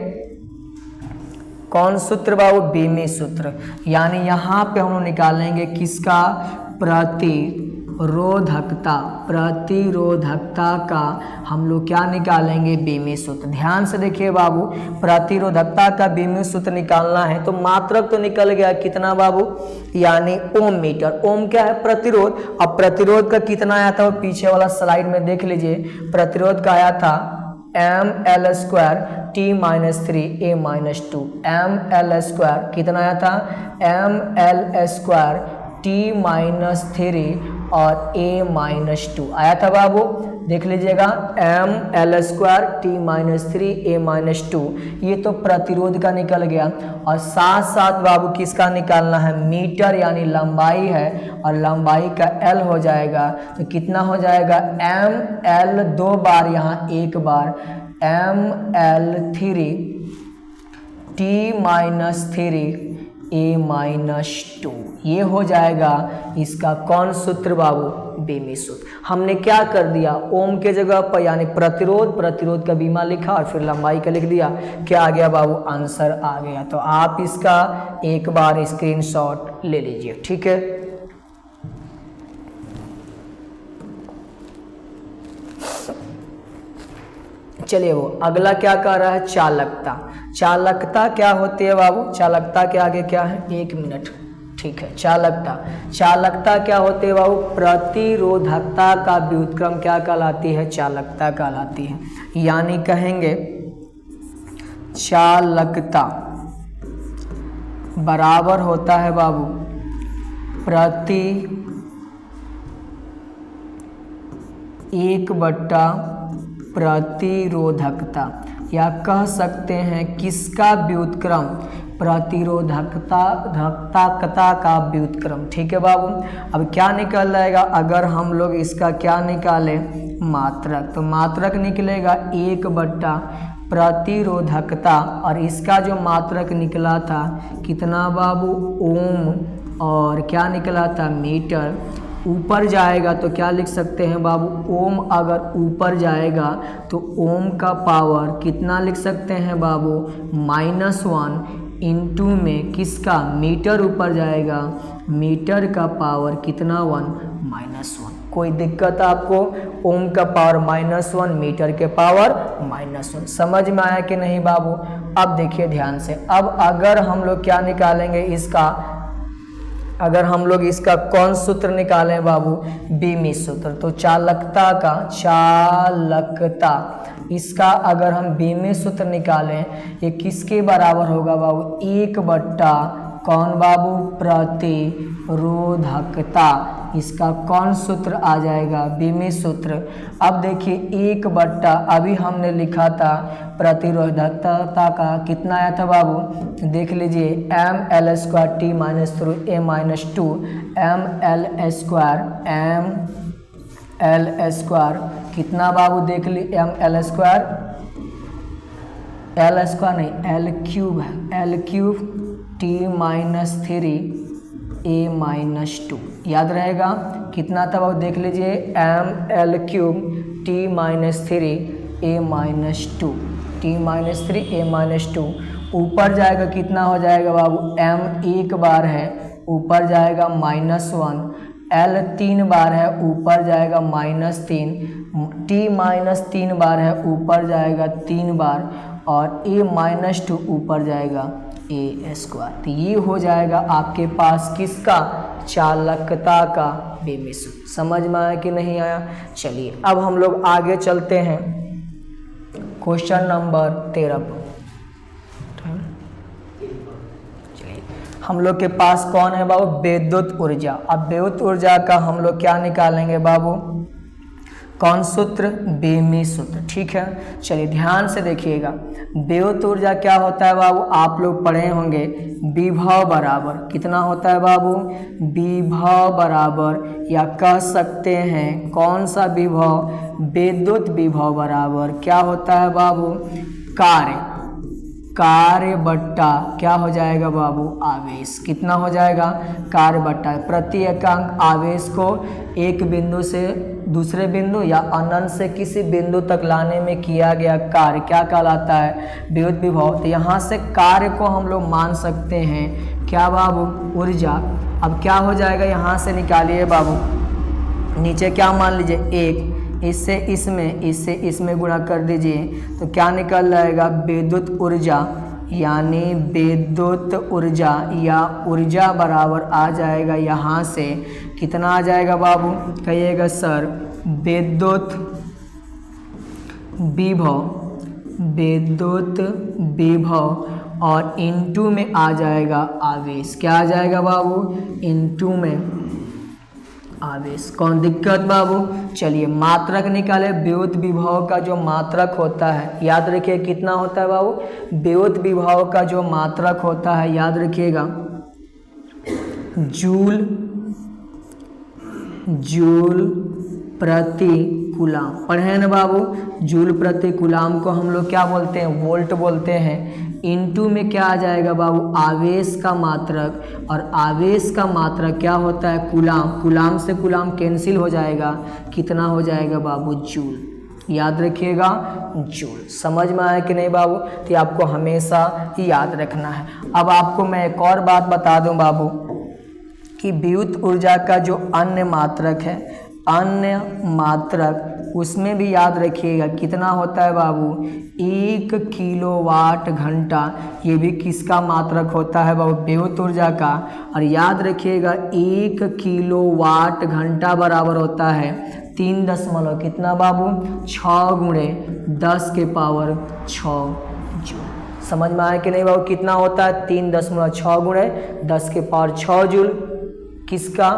कौन सूत्र बाबू? बीमी सूत्र। यानी यहाँ पे हम लोग निकालेंगे किसका? प्रतिरोधकता। प्रतिरोधकता का हम लोग क्या निकालेंगे? बीमी सूत्र। ध्यान से देखिए बाबू, प्रतिरोधकता का बीमी सूत्र निकालना है तो मात्रक तो निकल गया, कितना बाबू? यानी ओम मीटर। ओम क्या है? प्रतिरोध। अब प्रतिरोध का कितना आया था वो पीछे वाला स्लाइड में देख लीजिए। प्रतिरोध का आया था ml² t-3a-2। ml² कितना आया था? ml² t-3 और a-2 आया था बाबू। देख लीजिएगा, ml² t-3 a-2, ये तो प्रतिरोध का निकल गया। और साथ साथ बाबू किसका निकालना है? मीटर, यानी लंबाई है, और लंबाई का l हो जाएगा। तो कितना हो जाएगा? ml 2 बार, यहाँ 1 बार, ml3 t-3 a-2, ये हो जाएगा इसका कौन सूत्र बाबू? बीमी सूत्र। हमने क्या कर दिया? ओम के जगह पर यानी प्रतिरोध का बीमा लिखा और फिर लंबाई का लिख दिया। क्या आ गया बाबू? आंसर आ गया। तो आप इसका एक बार स्क्रीनशॉट ले लीजिए, ठीक है। चलिए, वो अगला क्या कह रहा है? चालकता। चालकता क्या होती है बाबू? चालकता के आगे क्या है? 1 मिनट, ठीक है। चालकता क्या होती है बाबू? प्रतिरोधकता का व्युत्क्रम क्या कहलाती है? चालकता कहलाती है। यानी कहेंगे चालकता बराबर होता है बाबू प्रति 1/, प्रतिरोधकता, या कह सकते हैं किसका व्युत्क्रम? प्रतिरोधकता का व्युत्क्रम, ठीक है बाबू। अब क्या निकल जाएगा अगर हम लोग इसका क्या निकालें? मात्रक। तो मात्रक निकलेगा 1/, प्रतिरोधकता, और इसका जो मात्रक निकला था कितना बाबू? ओम, और क्या निकला था? मीटर। ऊपर जाएगा तो क्या लिख सकते हैं बाबू? ओम अगर ऊपर जाएगा तो ओम का पावर कितना लिख सकते हैं बाबू? -1 इंटू में किसका? मीटर ऊपर जाएगा, मीटर का पावर कितना? 1 -1। कोई दिक्कत आपको? ओम का पावर -1, मीटर के पावर -1। समझ में आया कि नहीं बाबू? अब देखिए ध्यान से, अब अगर हम लोग क्या निकालेंगे इसका? अगर हम लोग इसका कौन सूत्र निकालें बाबू? बीमी सूत्र। तो चालकता इसका अगर हम बीमी सूत्र निकालें, ये किसके बराबर होगा बाबू? 1/, कौन बाबू? प्रतिरोधकता। इसका कौन सूत्र आ जाएगा? बीमी सूत्र। अब देखिए 1/, अभी हमने लिखा था प्रतिरोधकता का कितना आया था बाबू? देख लीजिए, ml² t-3 a-2, ml² कितना बाबू? देख ली, ml² नहीं, l³ है, l³ t-3 a-2, याद रहेगा। कितना था बाबू? देख लीजिए, ml³ t-3 a-2, t-3 a-2। ऊपर जाएगा कितना हो जाएगा बाबू? m 1 बार है, ऊपर जाएगा -1, l 3 बार है, ऊपर जाएगा -3, t-3 बार है, ऊपर जाएगा 3 बार, और a-2 ऊपर जाएगा a²। तो ये हो जाएगा आपके पास किसका? चालकता का बीमी सूत्र। समझ में आया कि नहीं आया? चलिए अब हम लोग आगे चलते हैं क्वेश्चन नंबर 13। हम लोग के पास कौन है बाबू? विद्युत ऊर्जा। अब विद्युत ऊर्जा का हम लोग क्या निकालेंगे बाबू? कौन सूत्र? बीमी सूत्र, ठीक है। चलिए ध्यान से देखिएगा, विद्युत ऊर्जा क्या होता है बाबू? आप लोग पढ़े होंगे, विभव बराबर कितना होता है बाबू? विभव बराबर, या कह सकते हैं कौन सा विभव? विद्युत विभव बराबर क्या होता है बाबू? कार्य बट्टा क्या हो जाएगा बाबू, आवेश। कितना हो जाएगा, कार्य बट्टा। प्रति एकांक आवेश को एक बिंदु से दूसरे बिंदु या अनंत से किसी बिंदु तक लाने में किया गया कार्य क्या कहलाता है, विद्युत विभव। तो यहाँ से कार्य को हम लोग मान सकते हैं क्या बाबू, ऊर्जा। अब क्या हो जाएगा, यहाँ से निकालिए बाबू, नीचे क्या मान लीजिए, एक, इससे इसमें गुणा कर दीजिए तो क्या निकल जाएगा, विद्युत ऊर्जा, यानी विद्युत ऊर्जा या ऊर्जा बराबर आ जाएगा यहाँ से कितना आ जाएगा बाबू, कहिएगा सर, विद्युत विभव और इनटू में आ जाएगा आवेश। क्या आ जाएगा बाबू, इनटू में आवेश। कौन दिक्कत बाबू, चलिए मात्रक निकाले। विद्युत विभव का जो मात्रक होता है याद रखिए कितना होता है बाबू, विद्युत विभव का जो मात्रक होता है याद रखिएगा, जूल प्रति कूलाम। पढ़े ना बाबू, जूल प्रति कूलाम को हम लोग क्या बोलते हैं, वोल्ट बोलते हैं। इनटू में क्या आ जाएगा बाबू, आवेश का मात्रक, और आवेश का मात्रक क्या होता है, कूलाम। कूलाम से कूलाम कैंसिल हो जाएगा, कितना हो जाएगा बाबू, जूल। याद रखिएगा, जूल। समझ में आया कि नहीं बाबू, तो आपको हमेशा ही याद रखना है। अब आपको मैं एक और बात बता दूं बाबू कि विद्युत ऊर्जा का जो अन्य मात्रक है, अन्य मात्रक, उसमें भी याद रखिएगा कितना होता है बाबू, 1 किलोवाट घंटा। ये भी किसका मात्रक होता है बाबू, विद्युत ऊर्जा का। और याद रखिएगा 1 किलोवाट घंटा बराबर होता है 3 कितना बाबू, 6 गुणे 10 के पावर 6 जूल। समझ में आया कि नहीं बाबू, कितना होता है, 3.6 गुणे 10 के पावर 6 जूल, किसका,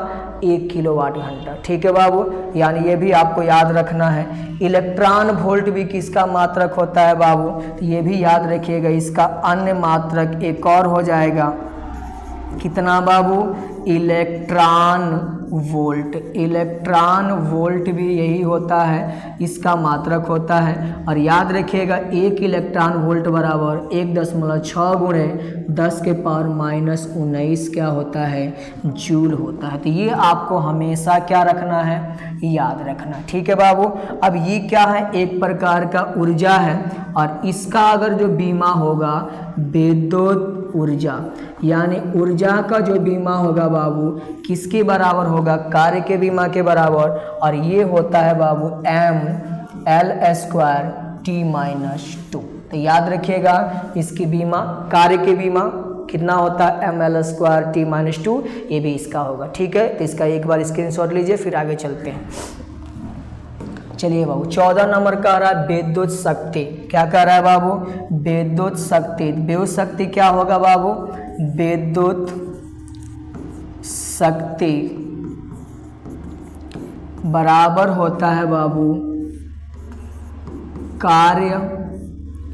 1 किलोवाट घंटा। ठीक है बाबू, यानी ये भी आपको याद रखना है। इलेक्ट्रॉन वोल्ट भी किसका मात्रक होता है बाबू, तो ये भी याद रखिएगा, इसका अन्य मात्रक एक और हो जाएगा, कितना बाबू, इलेक्ट्रॉन वोल्ट। इलेक्ट्रॉन वोल्ट भी यही होता है, इसका मात्रक होता है। और याद रखिएगा 1 इलेक्ट्रॉन वोल्ट बराबर 1.6 गुणे 10 के पावर -19 क्या होता है, जूल होता है। तो ये आपको हमेशा क्या रखना है, याद रखना। ठीक है बाबू। अब ये क्या है, एक प्रकार का ऊर्जा है, और इसका अगर जो बीमा होगा विद्युत ऊर्जा, यानी ऊर्जा का जो बीमा होगा बाबू किसके बराबर होगा, कार्य के बीमा के बराबर। और ये होता है बाबू mL²T-2। तो याद रखिएगा इसकी बीमा, कार्य के बीमा कितना होता है, mL²T-2, ये भी इसका होगा। ठीक है, तो इसका एक बार स्क्रीनशॉट लीजिए, फिर आगे चलते हैं। चलिए बाबू 14 नंबर कह रहा है विद्युत शक्ति। क्या कह रहा है बाबू, विद्युत शक्ति। विद्युत शक्ति क्या होगा बाबू, विद्युत शक्ति बराबर होता है बाबू कार्य,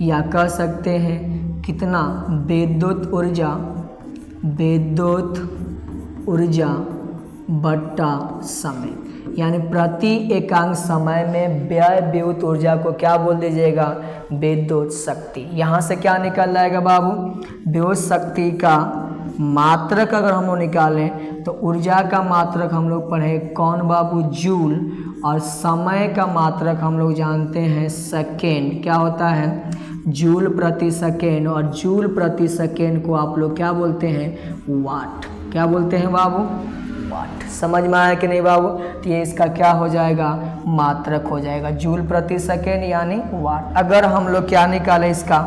या कह सकते हैं कितना, विद्युत ऊर्जा बट्टा समय, यानी प्रति एकांक समय में व्यय विद्युत ऊर्जा को क्या बोल दीजिएगा, विद्युत शक्ति। यहाँ से क्या निकल जाएगा बाबू, विद्युत शक्ति का मात्रक अगर हम लोग निकालें तो ऊर्जा का मात्रक हम लोग पढ़े कौन बाबू, जूल, और समय का मात्रक हम लोग जानते हैं सेकेंड। क्या होता है, जूल प्रति सेकेंड, और जूल प्रति सेकेंड को आप लोग क्या बोलते हैं, वाट। क्या बोलते हैं बाबू, वाट। समझ में आया कि नहीं बाबू, तो ये इसका क्या हो जाएगा, मात्रक हो जाएगा, जूल प्रति सेकेंड यानी वाट। अगर हम लोग क्या निकालें इसका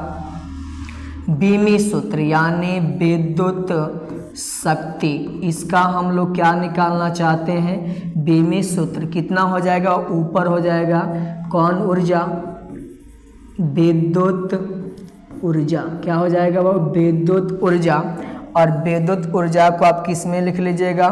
बीमी सूत्र, यानी विद्युत शक्ति, इसका हम लोग क्या निकालना चाहते हैं, बीमी सूत्र। कितना हो जाएगा, ऊपर हो जाएगा कौन, ऊर्जा, विद्युत ऊर्जा। क्या हो जाएगा वो, विद्युत ऊर्जा। और विद्युत ऊर्जा को आप किस में लिख लीजिएगा,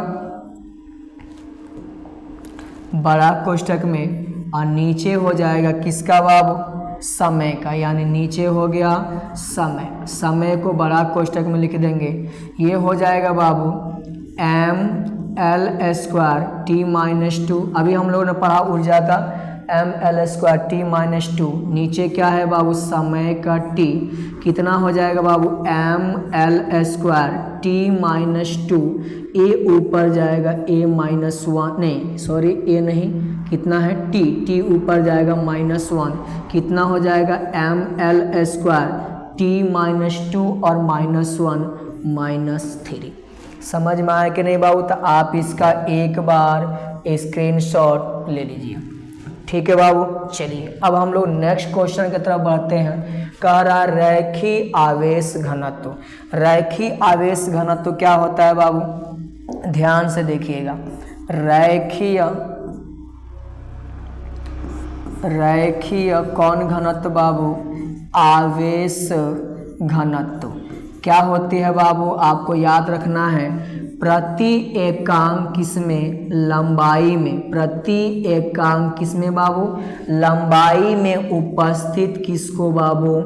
बड़ा कोष्ठक में, और नीचे हो जाएगा किसका बाबू, समय का, यानी नीचे हो गया समय। समय को बड़ा कोष्ठक में लिख देंगे, ये हो जाएगा बाबू mL²T-2। अभी हम लोगों ने पढ़ा ऊर्जा का ml² t - 2, नीचे क्या है बाबू समय का t, कितना हो जाएगा बाबू ml² t - 2, a ऊपर जाएगा a -1 नहीं सॉरी a नहीं, कितना है t ऊपर जाएगा -1, कितना हो जाएगा ml² t - 2 और -1 -3। समझ में आया कि नहीं बाबू? तो आप इसका एक बार स्क्रीनशॉट ले लीजिए। ठीक है बाबू, चलिए अब हम लोग नेक्स्ट क्वेश्चन की तरफ बढ़ते हैं। कह रहा रैखिक आवेश घनत्व। रैखिक आवेश घनत्व क्या होता है बाबू? ध्यान से देखिएगा। रैखिक कौन घनत्व बाबू? आवेश घनत्व क्या होती है बाबू? आपको याद रखना है प्रति एकांक किसमें? लंबाई में। प्रति एकांक किसमें बाबू? लंबाई में उपस्थित किसको बाबू?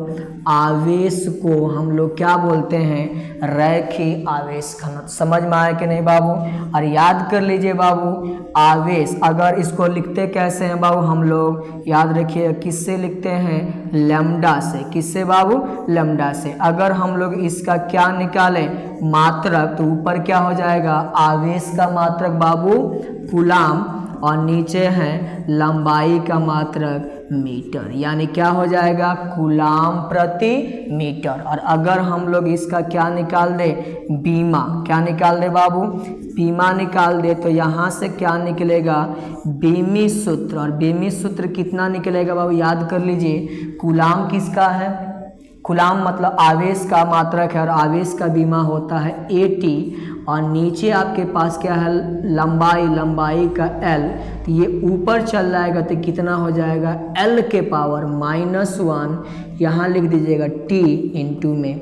आवेश को हम लोग क्या बोलते हैं? रैखिक आवेश घनत्व। समझ में आया कि नहीं बाबू? और याद कर लीजिए बाबू, आवेश अगर इसको लिखते कैसे हैं बाबू? हम लोग याद रखिए किससे लिखते हैं? लैम्डा से। किससे बाबू? लैम्डा से। अगर हम लोग इसका क्या निकालें? मात्रक, तो ऊपर क्या हो जाएगा? आवेश का मात्रक बाबू कूलाम, और नीचे है लंबाई का मात्रक मीटर, यानी क्या हो जाएगा? कूलाम प्रति मीटर। और अगर हम लोग इसका क्या निकाल दे? बीमा। क्या निकाल दे बाबू? बीमा निकाल दे, तो यहाँ से क्या निकलेगा? बीमी सूत्र। और बीमी सूत्र कितना निकलेगा बाबू? याद कर लीजिए, कूलाम किसका है? कूलाम मतलब आवेश का मात्रक है, और आवेश का बीमा होता है AT, और नीचे आपके पास क्या है? लंबाई का L। तो ये ऊपर चल जाएगा तो कितना हो जाएगा? L के पावर -1, यहाँ लिख दीजिएगा T इंटू में A।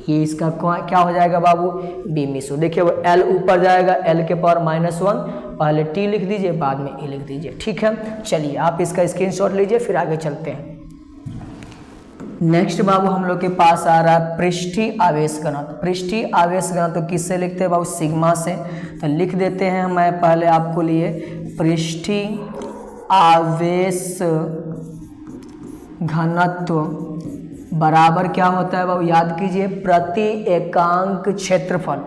ये इसका क्या हो जाएगा बाबू? बीमी सूत्र। देखिए वो L ऊपर जाएगा, L के पावर -1, पहले T लिख दीजिए बाद में A लिख दीजिए। ठीक है, चलिए आप इसका स्क्रीनशॉट लीजिए, फिर आगे चलते हैं। नेक्स्ट बाबू हम लोग के पास आ रहा है पृष्ठीय आवेश घनत्व। पृष्ठीय आवेश घनत्व तो किससे लिखते हैं बाबू? सिग्मा से। तो लिख देते हैं मैं पहले आपको लिए, पृष्ठीय आवेश घनत्व बराबर क्या होता है बाबू? याद कीजिए, प्रति एकांक क्षेत्रफल।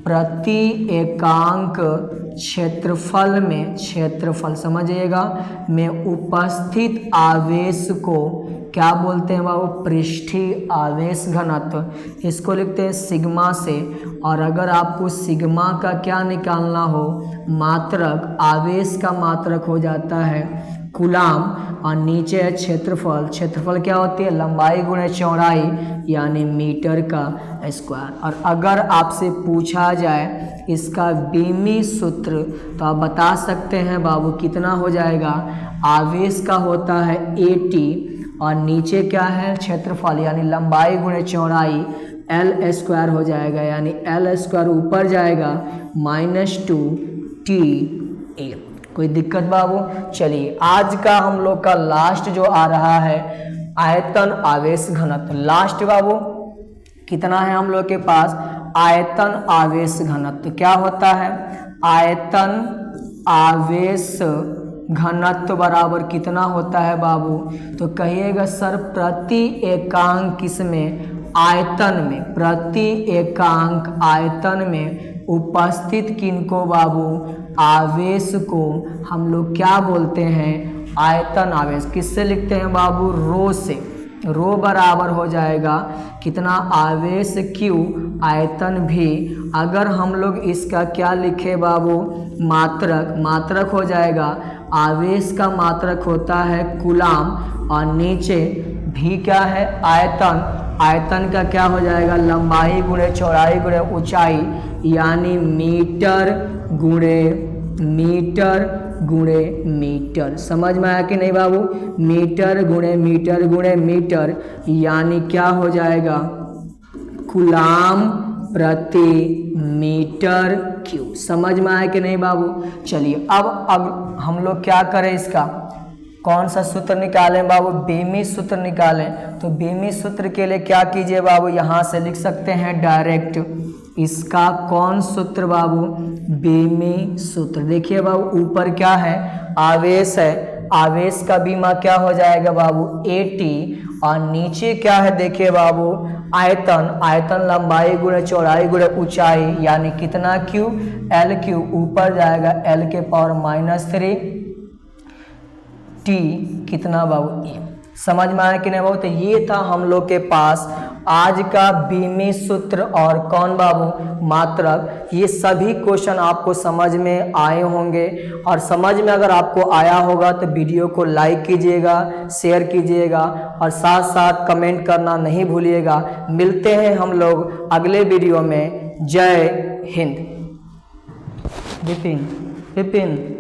प्रति एकांक क्षेत्रफल में, क्षेत्रफल समझिएगा, में उपस्थित आवेश को क्या बोलते हैं बाबू? पृष्ठीय आवेश घनत्व। इसको लिखते हैं सिग्मा से। और अगर आपको सिग्मा का क्या निकालना हो? मात्रक, आवेश का मात्रक हो जाता है कूलाम, और नीचे है क्षेत्रफल। क्षेत्रफल क्या होती है? लंबाई गुणे चौड़ाई, यानी मीटर का स्क्वायर। और अगर आपसे पूछा जाए इसका बीमी सूत्र, तो आप बता सकते हैं बाबू कितना हो जाएगा? आवेश का होता है AT, और नीचे क्या है? क्षेत्रफल, यानी लंबाई गुणे चौड़ाई L² हो जाएगा, यानी L² ऊपर जाएगा -2TA। कोई दिक्कत बाबू? चलिए आज का हम लोग का लास्ट जो आ रहा है आयतन आवेश घनत्व। लास्ट बाबू कितना है हम लोग के पास? आयतन आवेश घनत्व। क्या होता है? आयतन आवेश घनत्व बराबर कितना होता है बाबू? तो कहिएगा सर प्रति एकांक किसमें? आयतन में। प्रति एकांक आयतन में उपस्थित किनको बाबू? आवेश को हम लोग क्या बोलते हैं? आयतन आवेश। किससे लिखते हैं बाबू? रो से। रो बराबर हो जाएगा कितना? आवेश Q आयतन भी। अगर हम लोग इसका क्या लिखे बाबू? मात्रक। मात्रक हो जाएगा, आवेश का मात्रक होता है कूलाम, और नीचे भी क्या है? आयतन। आयतन का क्या हो जाएगा? लंबाई गुणे चौड़ाई गुणे ऊंचाई, यानी मीटर गुणे मीटर। समझ में आया कि नहीं बाबू? मीटर गुणे मीटर, यानी क्या हो जाएगा? कूलाम प्रति मीटर क्यूब। समझ में आया कि नहीं बाबू? चलिए अब हम लोग क्या करें? इसका कौन सा सूत्र निकालें बाबू? बीमी सूत्र निकालें। तो बीमी सूत्र के लिए क्या कीजिए बाबू? यहाँ से लिख सकते हैं डायरेक्ट। इसका कौन सूत्र बाबू? बीमी सूत्र। देखिए बाबू ऊपर क्या है? आवेश है। आवेश का बीमा क्या हो जाएगा बाबू AT, और नीचे क्या है देखिए बाबू आयतन, आयतन लंबाई गुणे चौड़ाई गुणे ऊंचाई यानी कितना Q, LQ ऊपर जाएगा L के पावर -3 T कितना बाबू E। समझ में आया कि नहीं बाबू। तो ये था हम लोग के पास आज का बीमी सूत्र और कौन बाबू मात्रक। ये सभी क्वेश्चन आपको समझ में आए होंगे, और समझ में अगर आपको आया होगा तो वीडियो को लाइक कीजिएगा, शेयर कीजिएगा और साथ साथ कमेंट करना नहीं भूलिएगा। मिलते हैं हम लोग अगले वीडियो में। जय हिंद। विपिन विपिन।